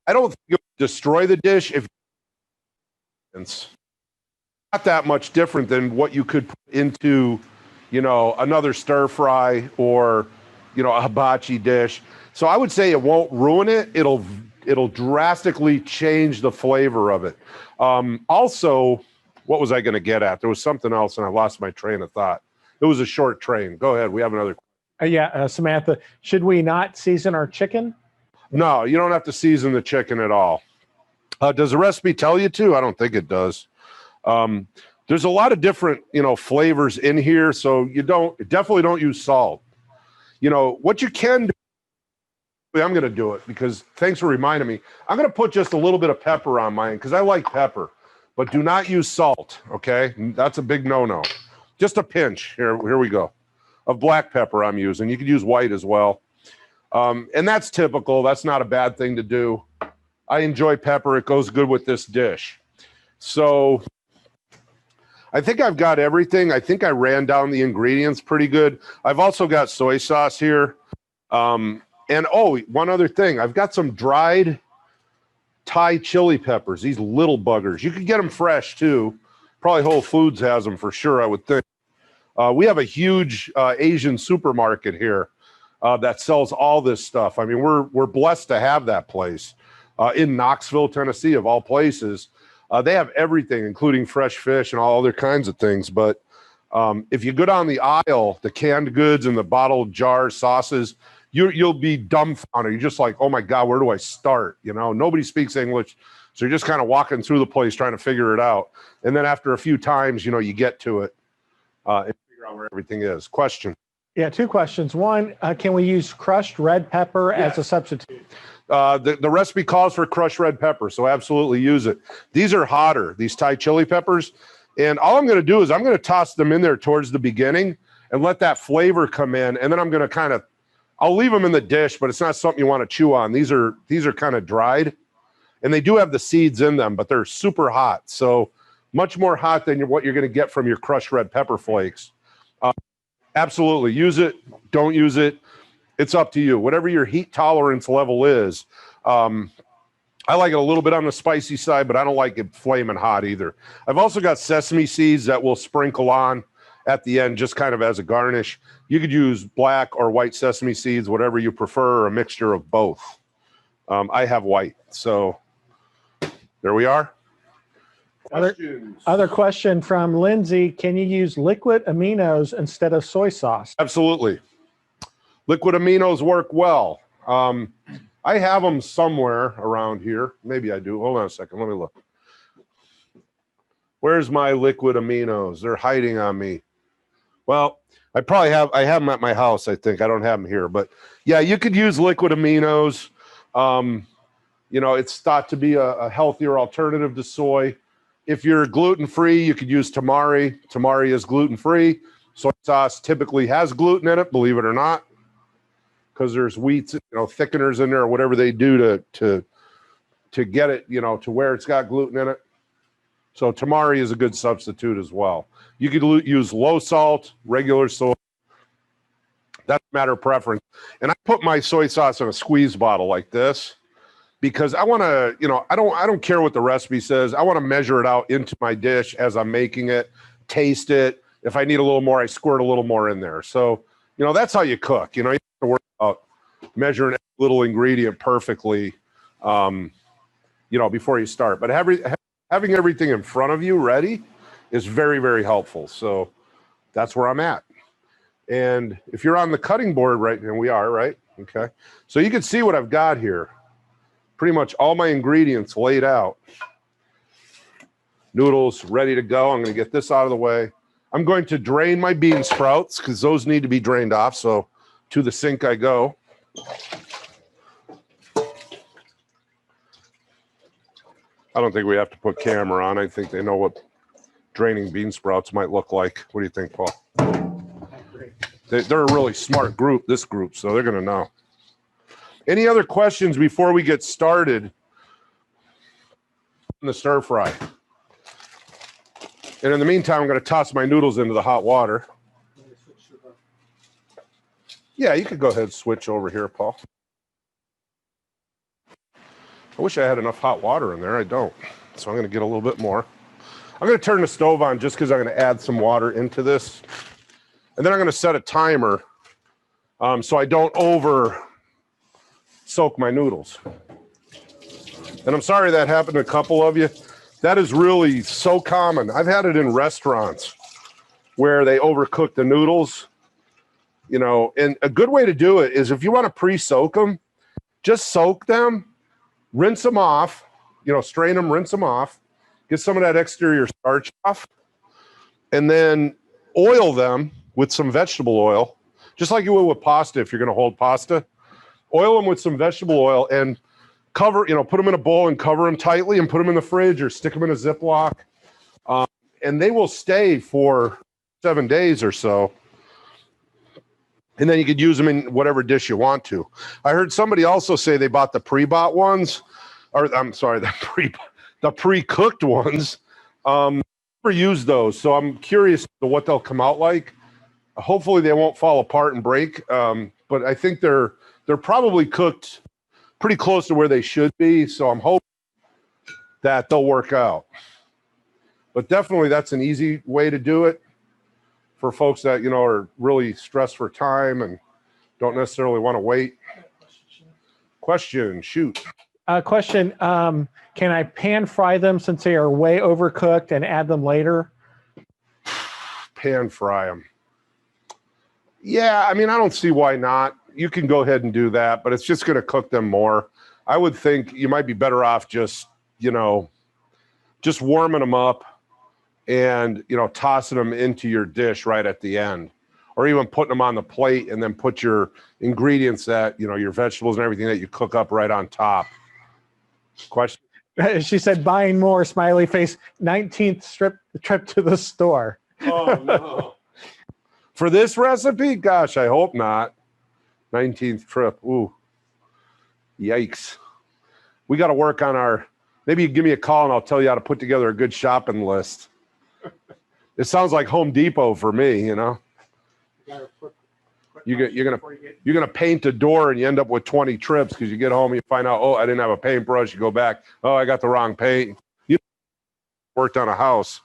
I don't think it would destroy the dish if it's not that much different than what you could put into, another stir fry or, a hibachi dish. So I would say it won't ruin it. It'll drastically change the flavor of it. Also, what was I going to get at? There was something else, and I lost my train of thought. It was a short train. Go ahead. We have another. Samantha, should we not season our chicken? No, you don't have to season the chicken at all. Does the recipe tell you to? I don't think it does. There's a lot of different, flavors in here, so definitely don't use salt. What you can do, I'm going to do it because thanks for reminding me. I'm going to put just a little bit of pepper on mine because I like pepper. But do not use salt, okay? That's a big no-no. Just a pinch, here we go, of black pepper I'm using. You could use white as well. And that's typical. That's not a bad thing to do. I enjoy pepper. It goes good with this dish. So I think I've got everything. I think I ran down the ingredients pretty good. I've also got soy sauce here. And oh, one other thing. I've got some dried Thai chili peppers, these little buggers. You could get them fresh too. Probably Whole Foods has them for sure, I would think. We have a huge Asian supermarket here that sells all this stuff. I mean, we're blessed to have that place in Knoxville, Tennessee, of all places. They have everything, including fresh fish and all other kinds of things. But if you go down the aisle, the canned goods and the bottled jar sauces, you'll be dumbfounded. You're just like, oh my God, where do I start? You know, nobody speaks English. So you're just kind of walking through the place trying to figure it out. And then after a few times, you know, you get to it and figure out where everything is. Question. Yeah, two questions. One, can we use crushed red pepper as a substitute? The recipe calls for crushed red pepper, so absolutely use it. These are hotter, these Thai chili peppers. And all I'm going to do is I'm going to toss them in there towards the beginning and let that flavor come in. And then I'm going to I'll leave them in the dish, but it's not something you want to chew on. These are kind of dried, and they do have the seeds in them, but they're super hot. So much more hot than what you're going to get from your crushed red pepper flakes. Absolutely. Use it. Don't use it. It's up to you. Whatever your heat tolerance level is. I like it a little bit on the spicy side, but I don't like it flaming hot either. I've also got sesame seeds that we'll sprinkle on at the end, just kind of as a garnish. You could use black or white sesame seeds, whatever you prefer, or a mixture of both. I have white. So there we are. Other question from Lindsay. Can you use liquid aminos instead of soy sauce? Absolutely. Liquid aminos work well. I have them somewhere around here. Maybe I do. Hold on a second. Let me look. Where's my liquid aminos? They're hiding on me. Well, I have them at my house, I think. I don't have them here. But yeah, you could use liquid aminos. You know, it's thought to be a healthier alternative to soy. If you're gluten-free, you could use tamari. Tamari is gluten-free. Soy sauce typically has gluten in it, believe it or not, because there's wheats, you know, thickeners in there or whatever they do to get it, you know, to where it's got gluten in it. So tamari is a good substitute as well. You could use low salt, regular soy. That's a matter of preference. And I put my soy sauce in a squeeze bottle like this, because I want to, you know, I don't care what the recipe says. I want to measure it out into my dish as I'm making it, taste it. If I need a little more, I squirt a little more in there. So, you know, that's how you cook. You know, you have to worry about measuring every little ingredient perfectly, you know, before you start. But having everything in front of you ready is very, very helpful. So that's where I'm at. And if you're on the cutting board right now, we are, right? Okay. So you can see what I've got here. Pretty much all my ingredients laid out. Noodles ready to go. I'm going to get this out of the way. I'm going to drain my bean sprouts because those need to be drained off. So to the sink I go. I don't think we have to put camera on. I think they know what draining bean sprouts might look like. What do you think, Paul? They're a really smart group, this group, so they're going to know. Any other questions before we get started in the stir fry? And in the meantime, I'm going to toss my noodles into the hot water. Yeah, you could go ahead and switch over here, Paul. I wish I had enough hot water in there. I don't. So I'm going to get a little bit more. I'm going to turn the stove on just because I'm going to add some water into this. And then I'm going to set a timer so I don't over soak my noodles. And I'm sorry that happened to a couple of you. That is really so common. I've had it in restaurants where they overcook the noodles, you know, and a good way to do it is if you want to pre-soak them, just soak them, rinse them off, you know, strain them, rinse them off, get some of that exterior starch off, and then oil them with some vegetable oil, just like you would with pasta if you're going to hold pasta. Oil them with some vegetable oil and cover, you know, put them in a bowl and cover them tightly and put them in the fridge or stick them in a Ziploc. And they will stay for 7 days or so. And then you could use them in whatever dish you want to. I heard somebody also say they bought the pre-bought ones, or I'm sorry, the pre-cooked ones. never used those, so I'm curious to what they'll come out like. Hopefully they won't fall apart and break, but I think they're probably cooked pretty close to where they should be, so I'm hoping that they'll work out. But definitely that's an easy way to do it for folks that, you know, are really stressed for time and don't necessarily want to wait. Question, shoot. Question, can I pan fry them since they are way overcooked and add them later? Pan fry them. Yeah, I mean, I don't see why not. You can go ahead and do that, but it's just going to cook them more. I would think you might be better off just, you know, just warming them up and, you know, tossing them into your dish right at the end, or even putting them on the plate and then put your ingredients that, you know, your vegetables and everything that you cook up right on top. Question? She said, buying more, smiley face, 19th trip to the store. Oh, no. For this recipe? Gosh, I hope not. 19th trip. Ooh. Yikes. We got to work on our, maybe you give me a call and I'll tell you how to put together a good shopping list. It sounds like Home Depot for me, you know. You're gonna paint a door and you end up with 20 trips because you get home and you find out, oh, I didn't have a paintbrush. You go back, oh, I got the wrong paint. You worked on a house.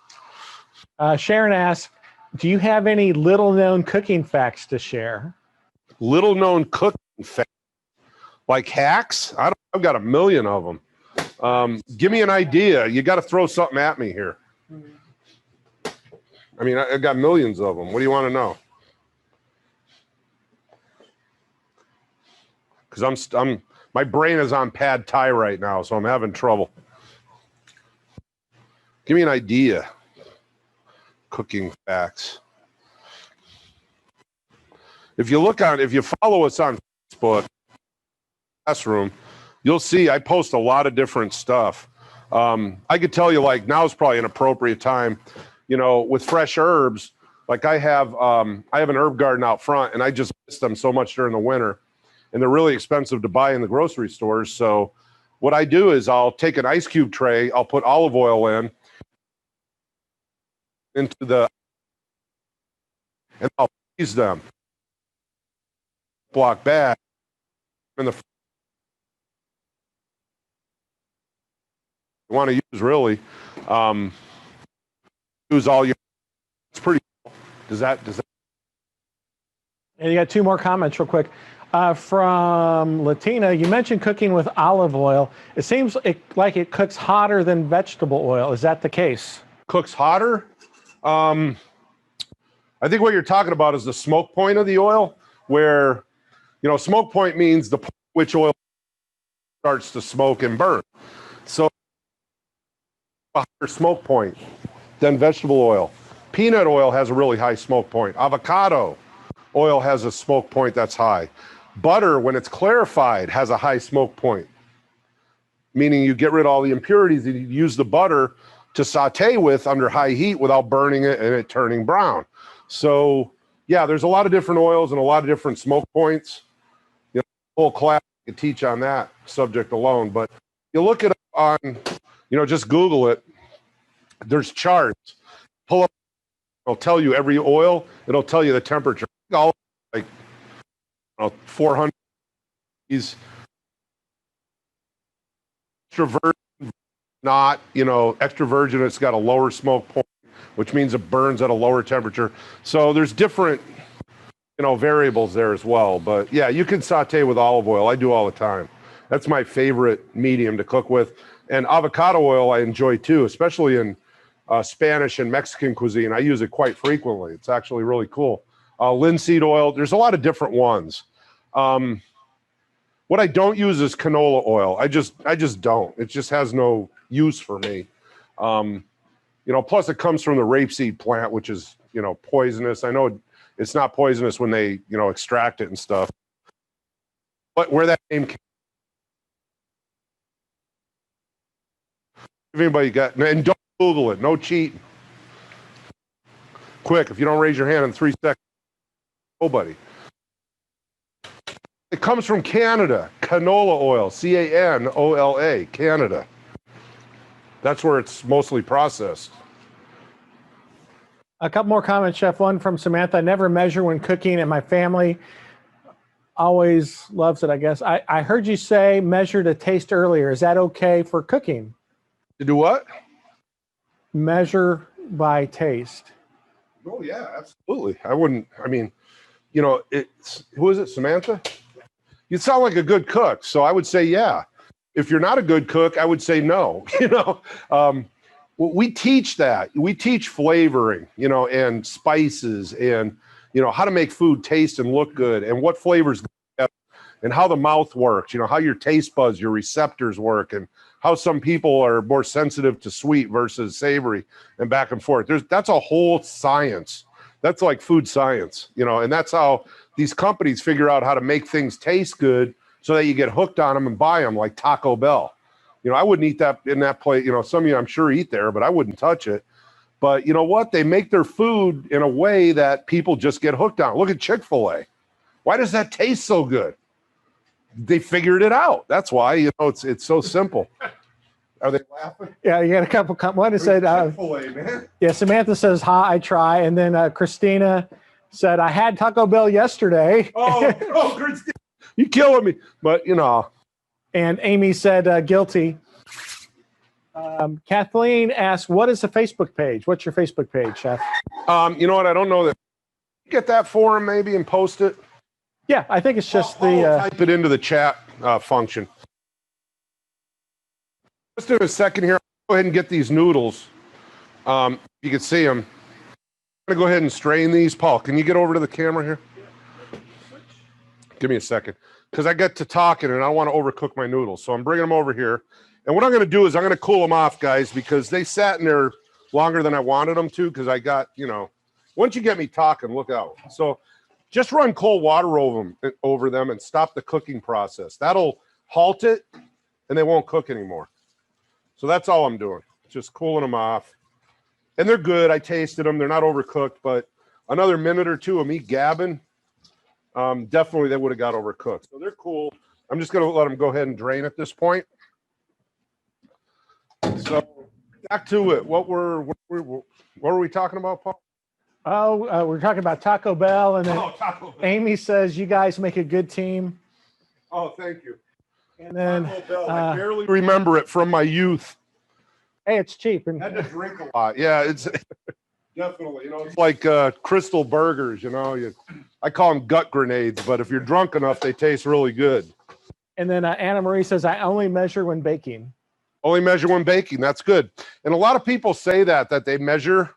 Sharon asks, do you have any little-known cooking facts to share? Little-known cooking facts, like hacks? I've got a million of them. Give me an idea. You got to throw something at me here. I mean, I got millions of them. What do you want to know? Because my brain is on pad thai right now, so I'm having trouble. Give me an idea. Cooking facts. If you follow us on Facebook, Classroom, you'll see I post a lot of different stuff. I could tell you, like, now is probably an appropriate time, you know, with fresh herbs. Like I have an herb garden out front, and I just miss them so much during the winter, and they're really expensive to buy in the grocery stores. So what I do is I'll take an ice cube tray, I'll put olive oil into the, and I'll freeze them. Block bag in the you want to use really use all your, it's pretty cool. Does that And you got two more comments real quick. From Latina, you mentioned cooking with olive oil. It seems like it cooks hotter than vegetable oil. Is that the case? cooks hotter? I think what you're talking about is the smoke point of the oil, where, you know, smoke point means the point at which oil starts to smoke and burn. So a higher smoke point than vegetable oil. Peanut oil has a really high smoke point. Avocado oil has a smoke point that's high. Butter, when it's clarified, has a high smoke point, meaning you get rid of all the impurities and you use the butter to saute with under high heat without burning it and it turning brown. So yeah, there's a lot of different oils and a lot of different smoke points. You know, whole class you can teach on that subject alone, but you look it up on, you know, just Google it. There's charts. Pull up, it'll tell you every oil, it'll tell you the temperature. All like, you know, 400 extra virgin, not, you know, extra virgin, it's got a lower smoke point, which means it burns at a lower temperature. So there's different, you know, variables there as well. But yeah, you can saute with olive oil. I do all the time. That's my favorite medium to cook with. And avocado oil I enjoy too, especially in Spanish and Mexican cuisine. I use it quite frequently. It's actually really cool. Linseed oil, there's a lot of different ones. What I don't use is canola oil. I just don't. It just has no use for me. You know, plus it comes from the rapeseed plant, which is, you know, poisonous. I know it's not poisonous when they, you know, extract it and stuff. But where that name came, if anybody got, and don't Google it, no cheating. Quick, if you don't raise your hand in 3 seconds, nobody. It comes from Canada, canola oil, Canola, Canada. That's where it's mostly processed. A couple more comments, Chef. One from Samantha. I never measure when cooking, and my family always loves it, I guess. I heard you say measure to taste earlier. Is that okay for cooking? To do what? Measure by taste. Oh, yeah, absolutely. I wouldn't, I mean, you know, who is it, Samantha? You sound like a good cook, so I would say, yeah. If you're not a good cook, I would say no. You know, we teach that. We teach flavoring, you know, and spices and, you know, how to make food taste and look good and what flavors and how the mouth works, you know, how your taste buds, your receptors work, and how some people are more sensitive to sweet versus savory and back and forth. That's a whole science. That's like food science, you know, and that's how these companies figure out how to make things taste good so that you get hooked on them and buy them, like Taco Bell. You know, I wouldn't eat that in that place. You know, some of you I'm sure eat there, but I wouldn't touch it. But you know what? They make their food in a way that people just get hooked on. Look at Chick-fil-A. Why does that taste so good? They figured it out. That's why, you know, it's so simple. Are they laughing? Yeah, you got a couple. One said, Chick-fil-A, man. yeah, Samantha says, "Ha, I try." And then Christina said, "I had Taco Bell yesterday." Oh, Christina, you killing me. But, you know. And Amy said, "Guilty." Kathleen asked, "What is the Facebook page? What's your Facebook page, Chef?" You know what? I don't know that. Get that for him maybe and post it. Yeah, I think it's just I'll type it into the chat function. Just in a second here, I'll go ahead and get these noodles. You can see them. I'm going to go ahead and strain these. Paul, can you get over to the camera here? Give me a second. Because I get to talking and I don't want to overcook my noodles. So I'm bringing them over here. And what I'm going to do is I'm going to cool them off, guys, because they sat in there longer than I wanted them to, because I got, you know, once you get me talking, look out. So just run cold water over them and stop the cooking process. That'll halt it and they won't cook anymore. So that's all I'm doing. Just cooling them off. And they're good. I tasted them. They're not overcooked, but another minute or two of me gabbing, definitely they would have got overcooked. So they're cool. I'm just going to let them go ahead and drain at this point. So back to it. What were we talking about, Paul? Oh, we're talking about Taco Bell, and then Taco Bell. Amy says you guys make a good team. Oh, thank you. And then Taco Bell. I barely remember it from my youth. hey, it's cheap. And Had to drink a lot. Yeah, it's definitely, you know, it's like crystal burgers, you know. I call them gut grenades, but if you're drunk enough, they taste really good. and then Anna Marie says I only measure when baking. Only measure when baking. That's good. And a lot of people say that they measure,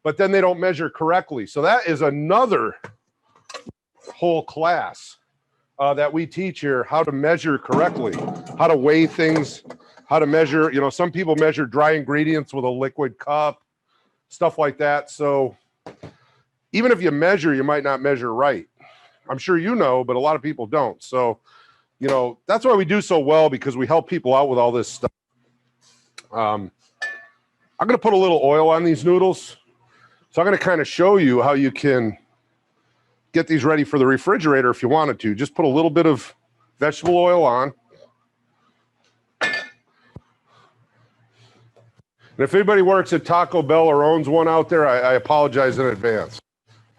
but then they don't measure correctly. So that is another whole class that we teach here, how to measure correctly, how to weigh things, how to measure. You know, some people measure dry ingredients with a liquid cup, stuff like that. So even if you measure, you might not measure right. I'm sure you know, but a lot of people don't. So, you know, that's why we do so well, because we help people out with all this stuff. I'm going to put a little oil on these noodles. So I'm going to kind of show you how you can get these ready for the refrigerator if you wanted to. Just put a little bit of vegetable oil on. And if anybody works at Taco Bell or owns one out there, I apologize in advance.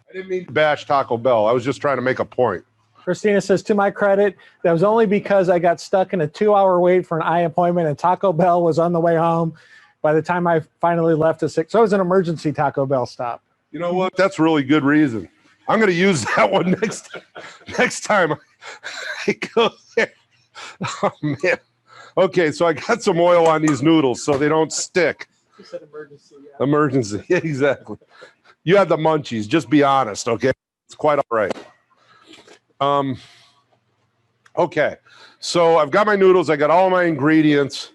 I didn't mean to bash Taco Bell. I was just trying to make a point. Christina says, to my credit, that was only because I got stuck in a 2-hour wait for an eye appointment, and Taco Bell was on the way home by the time I finally left at 6. So it was an emergency Taco Bell stop. You know what? That's really good reason. I'm going to use that one next time I go there. Oh, man. Okay, so I got some oil on these noodles so they don't stick. You said emergency. Yeah. Emergency. Yeah, exactly. You had the munchies. Just be honest, okay? It's quite all right. Okay, so I've got my noodles. I got all my ingredients,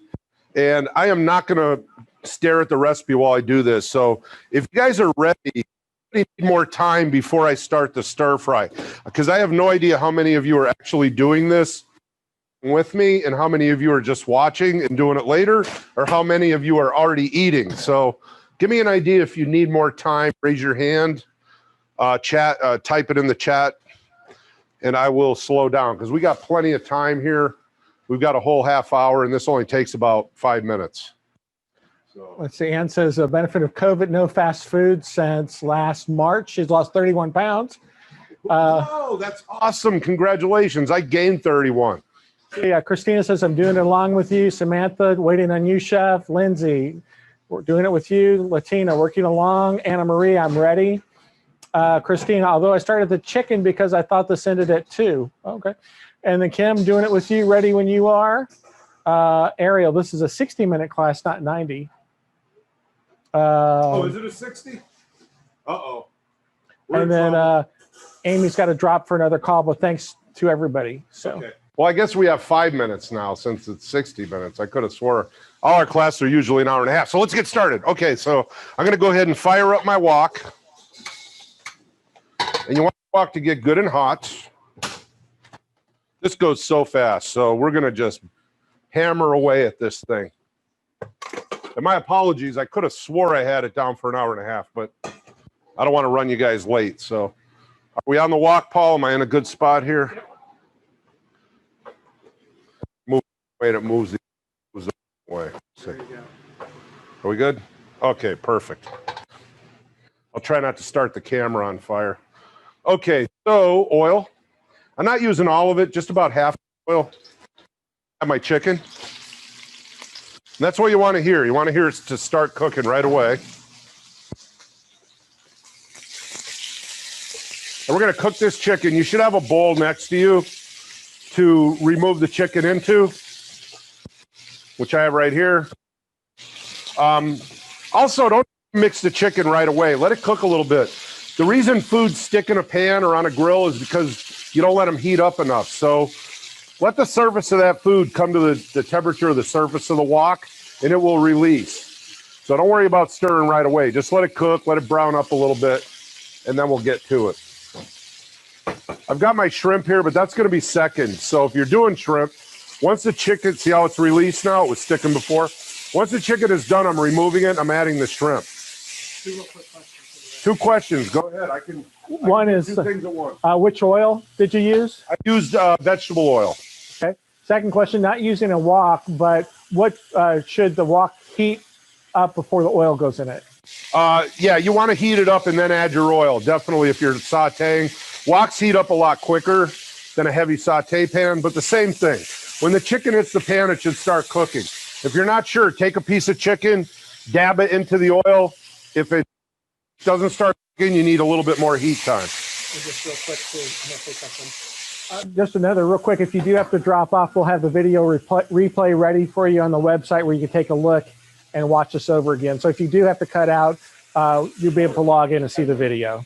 and I am not going to stare at the recipe while I do this. So if you guys are ready, I need more time before I start the stir fry, because I have no idea how many of you are actually doing this with me and how many of you are just watching and doing it later, or how many of you are already eating. So give me an idea if you need more time. Raise your hand, type it in the chat, and I will slow down, because we got plenty of time here. We've got a whole half hour, and this only takes about 5 minutes. Let's see. Ann says the benefit of COVID, no fast food since last March. She's lost 31 pounds. Oh, that's awesome. Congratulations. I gained 31. Yeah, Christina says, I'm doing it along with you. Samantha, waiting on you, Chef. Lindsay, we're doing it with you. Latina, working along. Anna Marie, I'm ready. Christina, although I started the chicken because I thought this ended at 2. Okay. And then Kim, doing it with you, ready when you are. Ariel, this is a 60-minute class, not 90. Oh, is it a 60? Uh-oh. And then Amy's got to drop for another call, but thanks to everybody. So. Okay. Well, I guess we have 5 minutes now since it's 60 minutes. I could have swore all our classes are usually an hour and a half. So let's get started. Okay, so I'm going to go ahead and fire up my wok. And you want the wok to get good and hot. This goes so fast, so we're going to just hammer away at this thing. And my apologies, I could have swore I had it down for an hour and a half, but I don't want to run you guys late. So are we on the wok, Paul? Am I in a good spot here? Move the way it moves the way. There you go. Are we good? Okay, perfect. I'll try not to start the camera on fire. Okay, so oil. I'm not using all of it, just about half the oil. I have my chicken. And that's what you want to hear. You want to hear it to start cooking right away. And we're going to cook this chicken. You should have a bowl next to you to remove the chicken into, which I have right here. Also, don't mix the chicken right away. Let it cook a little bit. The reason foods stick in a pan or on a grill is because you don't let them heat up enough. So let the surface of that food come to the temperature of the surface of the wok, and it will release. So don't worry about stirring right away. Just let it cook, let it brown up a little bit, and then we'll get to it. I've got my shrimp here, but that's going to be second. So if you're doing shrimp, once the chicken, see how it's released now? It was sticking before. Once the chicken is done, I'm removing it. I'm adding the shrimp. 2 real quick questions. 2 questions. Go ahead. I can do 2 things at once. Which oil did you use? I used vegetable oil. Okay. Second question, not using a wok, but what should the wok heat up before the oil goes in it? Yeah, you want to heat it up and then add your oil. Definitely if you're sauteing. Woks heat up a lot quicker than a heavy saute pan, but the same thing. When the chicken hits the pan, it should start cooking. If you're not sure, take a piece of chicken, dab it into the oil. If it doesn't start cooking, you need a little bit more heat time. Just real quick, too. I'm going to say something. Just another real quick, if you do have to drop off, we'll have the video replay ready for you on the website where you can take a look and watch us over again. So if you do have to cut out, you'll be able to log in and see the video.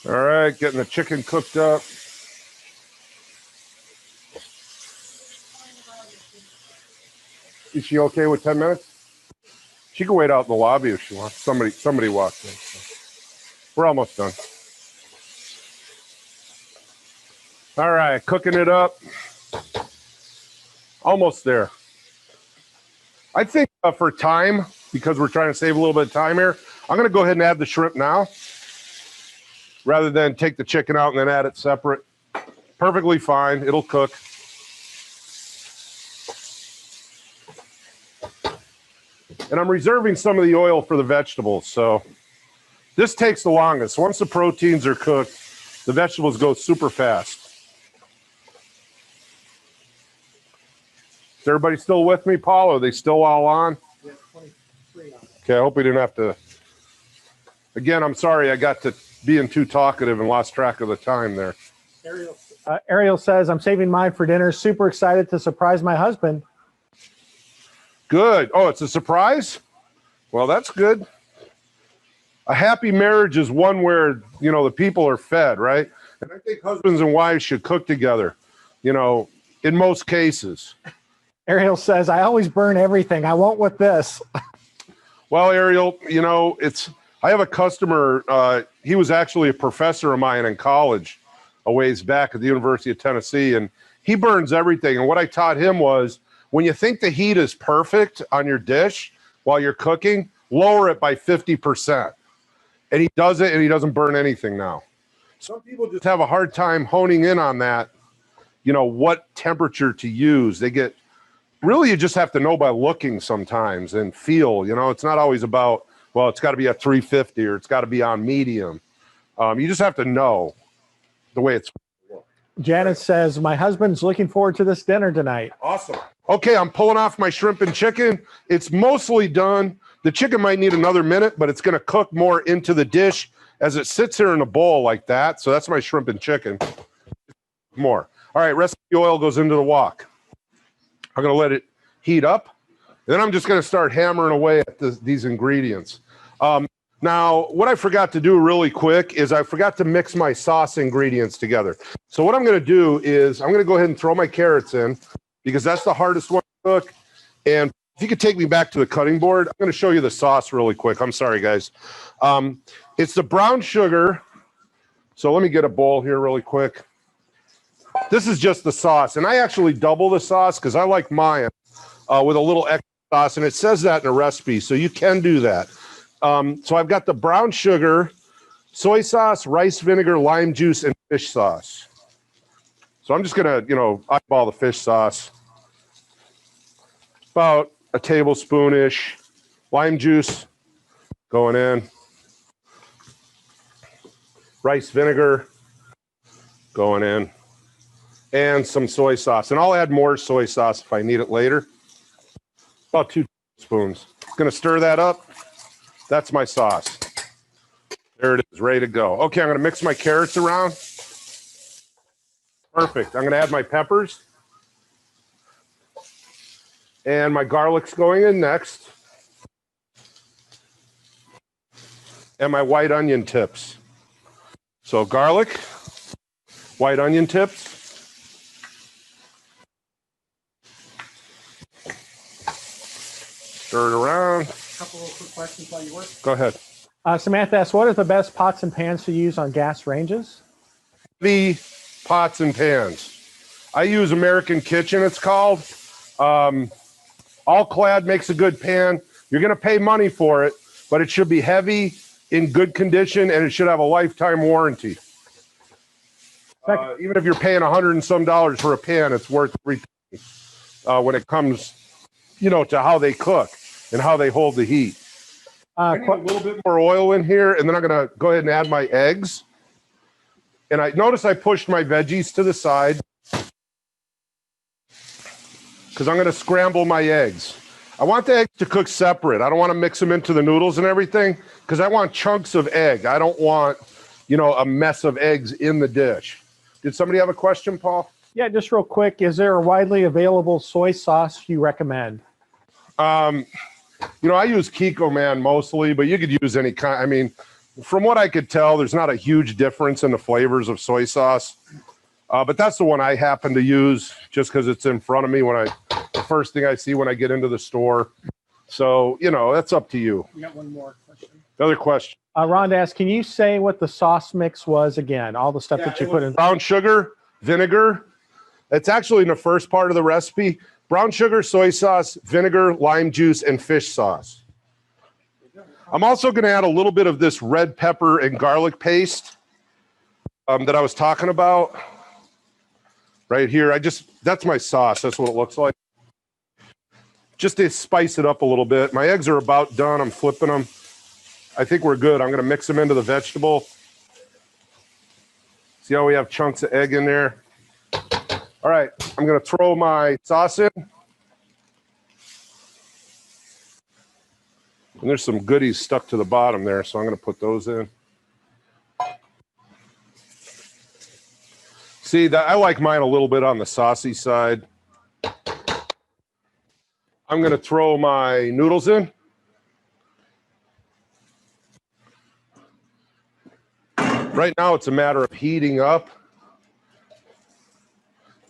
All right, getting the chicken cooked up. Is she okay with 10 minutes? She can wait out in the lobby if she wants. Somebody walked in. So. We're almost done. All right, cooking it up. Almost there. I think for time, because we're trying to save a little bit of time here, I'm going to go ahead and add the shrimp now, rather than take the chicken out and then add it separate. Perfectly fine. It'll cook. And I'm reserving some of the oil for the vegetables. So this takes the longest. Once the proteins are cooked, the vegetables go super fast. Is everybody still with me, Paul? Are they still all on? Yeah, 23 on. Okay, I hope we didn't have to. Again, I'm sorry I got to being too talkative and lost track of the time there. Ariel says, I'm saving mine for dinner. Super excited to surprise my husband. Good. Oh, it's a surprise? Well, that's good. A happy marriage is one where, you know, the people are fed, right? And I think husbands and wives should cook together, you know, in most cases. Ariel says, I always burn everything. I won't with this. Well, Ariel, you know, I have a customer, he was actually a professor of mine in college a ways back at the University of Tennessee, and he burns everything. And what I taught him was, when you think the heat is perfect on your dish while you're cooking, lower it by 50%. And he does it and he doesn't burn anything now. Some people just have a hard time honing in on that, you know, what temperature to use. They get, really, you just have to know by looking sometimes and feel, you know, it's not always about, well, it's got to be at 350 or it's got to be on medium. You just have to know the way it's. Janet says, my husband's looking forward to this dinner tonight. Awesome. Okay, I'm pulling off my shrimp and chicken. It's mostly done. The chicken might need another minute, but it's going to cook more into the dish as it sits here in a bowl like that. So that's my shrimp and chicken. More. All right, rest of the oil goes into the wok. I'm going to let it heat up. And then I'm just going to start hammering away at these ingredients. Now, what I forgot to do really quick is I forgot to mix my sauce ingredients together. So what I'm going to do is I'm going to go ahead and throw my carrots in because that's the hardest one to cook. And if you could take me back to the cutting board, I'm going to show you the sauce really quick. I'm sorry, guys. It's the brown sugar. So let me get a bowl here really quick. This is just the sauce. And I actually double the sauce because I like mine with a little extra sauce. And it says that in a recipe. So you can do that. So I've got the brown sugar, soy sauce, rice vinegar, lime juice, and fish sauce. So I'm just going to, you know, eyeball the fish sauce. About a tablespoon-ish. Lime juice going in. Rice vinegar going in. And some soy sauce. And I'll add more soy sauce if I need it later. About 2 tablespoons. Going to stir that up. That's my sauce. There it is, ready to go. Okay, I'm going to mix my carrots around. Perfect. I'm going to add my peppers. And my garlic's going in next. And my white onion tips. So garlic, white onion tips. Stir it around. A couple of quick questions while you work. Go ahead. Samantha asks, what are the best pots and pans to use on gas ranges? The pots and pans. I use American Kitchen, it's called. All Clad makes a good pan. You're going to pay money for it, but it should be heavy, in good condition, and it should have a lifetime warranty. Even if you're paying $100 and some for a pan, it's worth every penny when it comes, you know, to how they cook and how they hold the heat. I need a little bit more oil in here, and then I'm going to go ahead and add my eggs. And I notice I pushed my veggies to the side because I'm going to scramble my eggs. I want the eggs to cook separate. I don't want to mix them into the noodles and everything because I want chunks of egg. I don't want, you know, a mess of eggs in the dish. Did somebody have a question, Paul? Yeah, just real quick. Is there a widely available soy sauce you recommend? You know, I use Kiko Man mostly, but you could use any kind. I mean, from what I could tell, there's not a huge difference in the flavors of soy sauce. But that's the one I happen to use just because it's in front of me the first thing I see when I get into the store. So, you know, that's up to you. We got one more question. Another question. Rhonda asks, can you say what the sauce mix was again? All the stuff that you put in. Brown sugar, vinegar. It's actually in the first part of the recipe. Brown sugar, soy sauce, vinegar, lime juice, and fish sauce. I'm also going to add a little bit of this red pepper and garlic paste that I was talking about. Right here, that's my sauce. That's what it looks like. Just to spice it up a little bit. My eggs are about done. I'm flipping them. I think we're good. I'm going to mix them into the vegetable. See how we have chunks of egg in there? All right, I'm going to throw my sauce in. And there's some goodies stuck to the bottom there, so I'm going to put those in. See, I like mine a little bit on the saucy side. I'm going to throw my noodles in. Right now, it's a matter of heating up,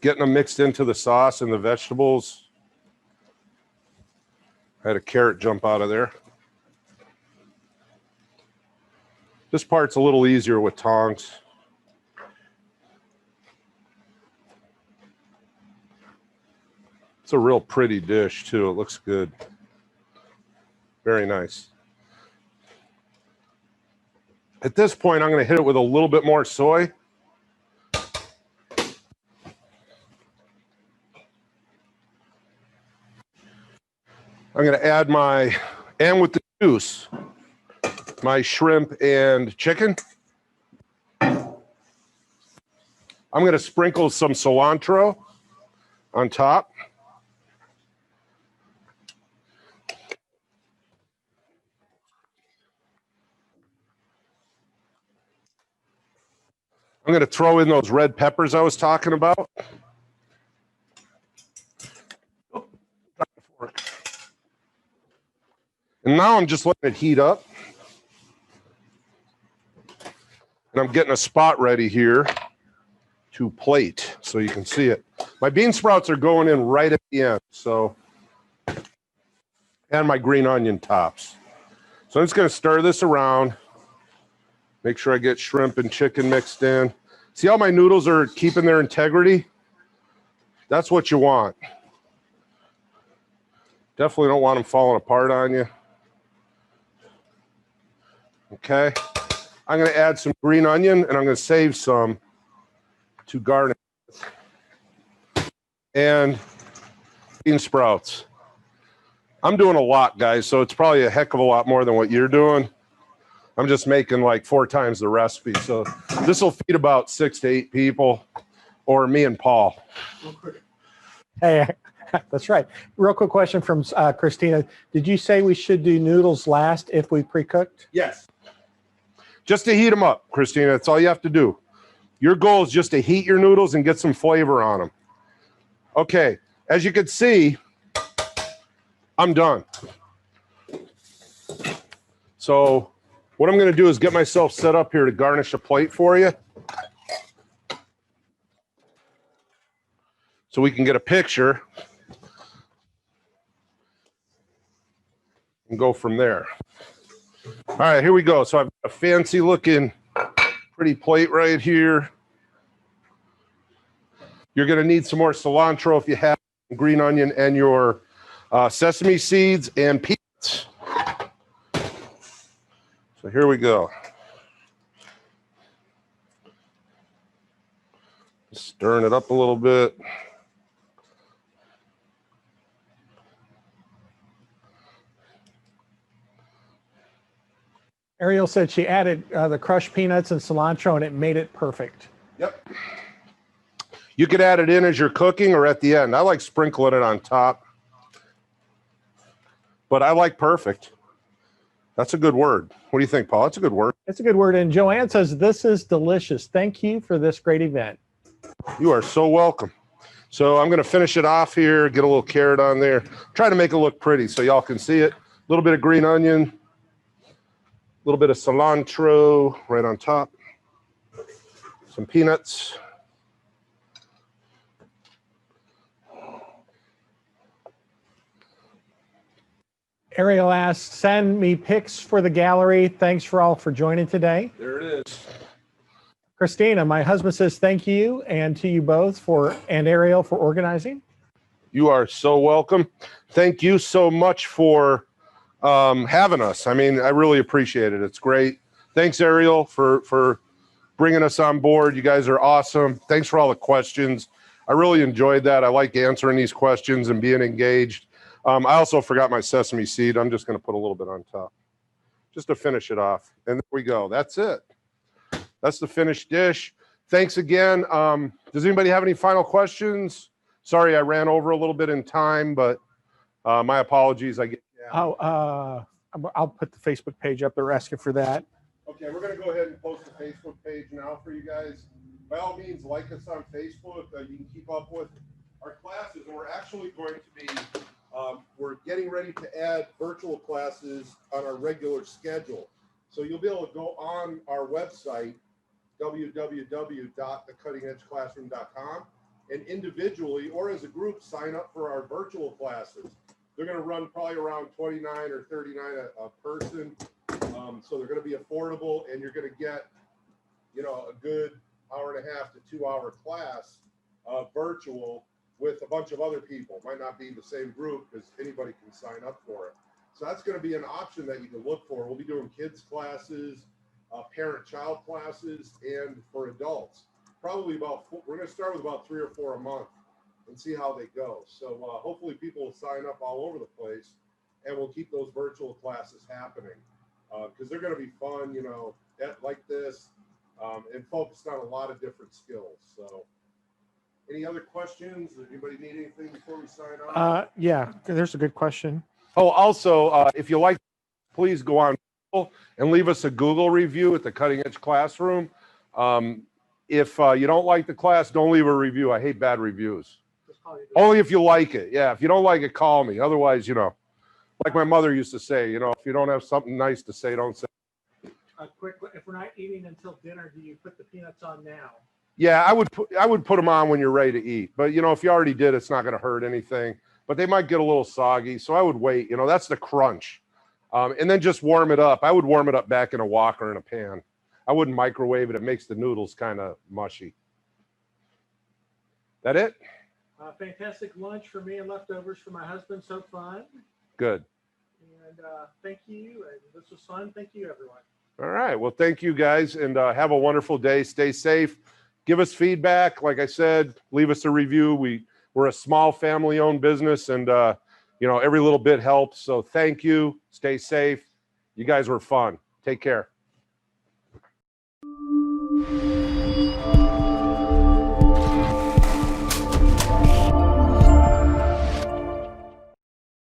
getting them mixed into the sauce and the vegetables. I had a carrot jump out of there. This part's a little easier with tongs. It's a real pretty dish, too. It looks good. Very nice. At this point, I'm going to hit it with a little bit more soy. I'm going to add and with the juice, my shrimp and chicken. I'm going to sprinkle some cilantro on top. I'm going to throw in those red peppers I was talking about. And now I'm just letting it heat up. And I'm getting a spot ready here to plate so you can see it. My bean sprouts are going in right at the end. And my green onion tops. So I'm just going to stir this around. Make sure I get shrimp and chicken mixed in. See how my noodles are keeping their integrity? That's what you want. Definitely don't want them falling apart on you. Okay. I'm going to add some green onion, and I'm going to save some to garnish. And bean sprouts. I'm doing a lot, guys, so it's probably a heck of a lot more than what you're doing. I'm just making like 4 times the recipe. So this will feed about 6 to 8 people, or me and Paul. Hey, that's right. Real quick question from Christina. Did you say we should do noodles last if we pre-cooked? Yes. Just to heat them up, Christina. That's all you have to do. Your goal is just to heat your noodles and get some flavor on them. Okay. As you can see, I'm done. So what I'm going to do is get myself set up here to garnish a plate for you, so we can get a picture and go from there. All right, here we go. So I've got a fancy looking pretty plate right here. You're going to need some more cilantro if you have green onion and your sesame seeds and peanuts. So here we go. Stirring it up a little bit. Ariel said she added the crushed peanuts and cilantro, and it made it perfect. Yep. You could add it in as you're cooking or at the end. I like sprinkling it on top, but I like perfect. That's a good word. What do you think, Paul? That's a good word. It's a good word. And Joanne says, this is delicious. Thank you for this great event. You are so welcome. So I'm going to finish it off here, get a little carrot on there. Try to make it look pretty so y'all can see it. A little bit of green onion, a little bit of cilantro right on top, some peanuts. Ariel asks, send me pics for the gallery. Thanks for all for joining today. There it is. Christina, my husband says thank you, and to you both and Ariel for organizing. You are so welcome. Thank you so much for having us. I mean, I really appreciate it. It's great. Thanks, Ariel, for bringing us on board. You guys are awesome. Thanks for all the questions. I really enjoyed that. I like answering these questions and being engaged. I also forgot my sesame seed. I'm just going to put a little bit on top just to finish it off. And there we go. That's it. That's the finished dish. Thanks again. Does anybody have any final questions? Sorry, I ran over a little bit in time, but my apologies. I'll put the Facebook page up. They're asking for that. Okay, we're going to go ahead and post the Facebook page now for you guys. By all means, like us on Facebook. You can keep up with our classes. And we're actually going to be, we're getting ready to add virtual classes on our regular schedule. So you'll be able to go on our website, www.thecuttingedgeclassroom.com, and individually or as a group sign up for our virtual classes. They're going to run probably around $29 or $39 a person. So they're going to be affordable, and you're going to get, you know, a good hour and a half to 2 hour class virtual with a bunch of other people. Might not be the same group because anybody can sign up for it. So that's going to be an option that you can look for. We'll be doing kids classes, parent-child classes and for adults. Probably we're going to start with about 3 or 4 a month and see how they go. So hopefully people will sign up all over the place, and we'll keep those virtual classes happening because they're going to be fun, you know, like this, and focused on a lot of different skills. So any other questions? Does anybody need anything before we sign off? Yeah, there's a good question. Oh, also, if you like, please go on Google and leave us a Google review at the Cutting Edge Classroom. If you don't like the class, don't leave a review. I hate bad reviews. Only if you like it. Yeah, if you don't like it, call me. Otherwise, you know, like my mother used to say, you know, if you don't have something nice to say, don't say. A quick, if we're not eating until dinner, do you put the peanuts on now? Yeah, I would put them on when you're ready to eat. But you know, if you already did, it's not going to hurt anything. But they might get a little soggy, so I would wait. You know, that's the crunch, and then just warm it up. I would warm it up back in a wok or in a pan. I wouldn't microwave it. It makes the noodles kind of mushy. That it? Fantastic lunch for me and leftovers for my husband. So fun. Good. And thank you. And this was fun. Thank you, everyone. All right. Well, thank you guys, and have a wonderful day. Stay safe. Give us feedback. Like I said, leave us a review. We're a small family-owned business, and you know, every little bit helps. So thank you. Stay safe. You guys were fun. Take care.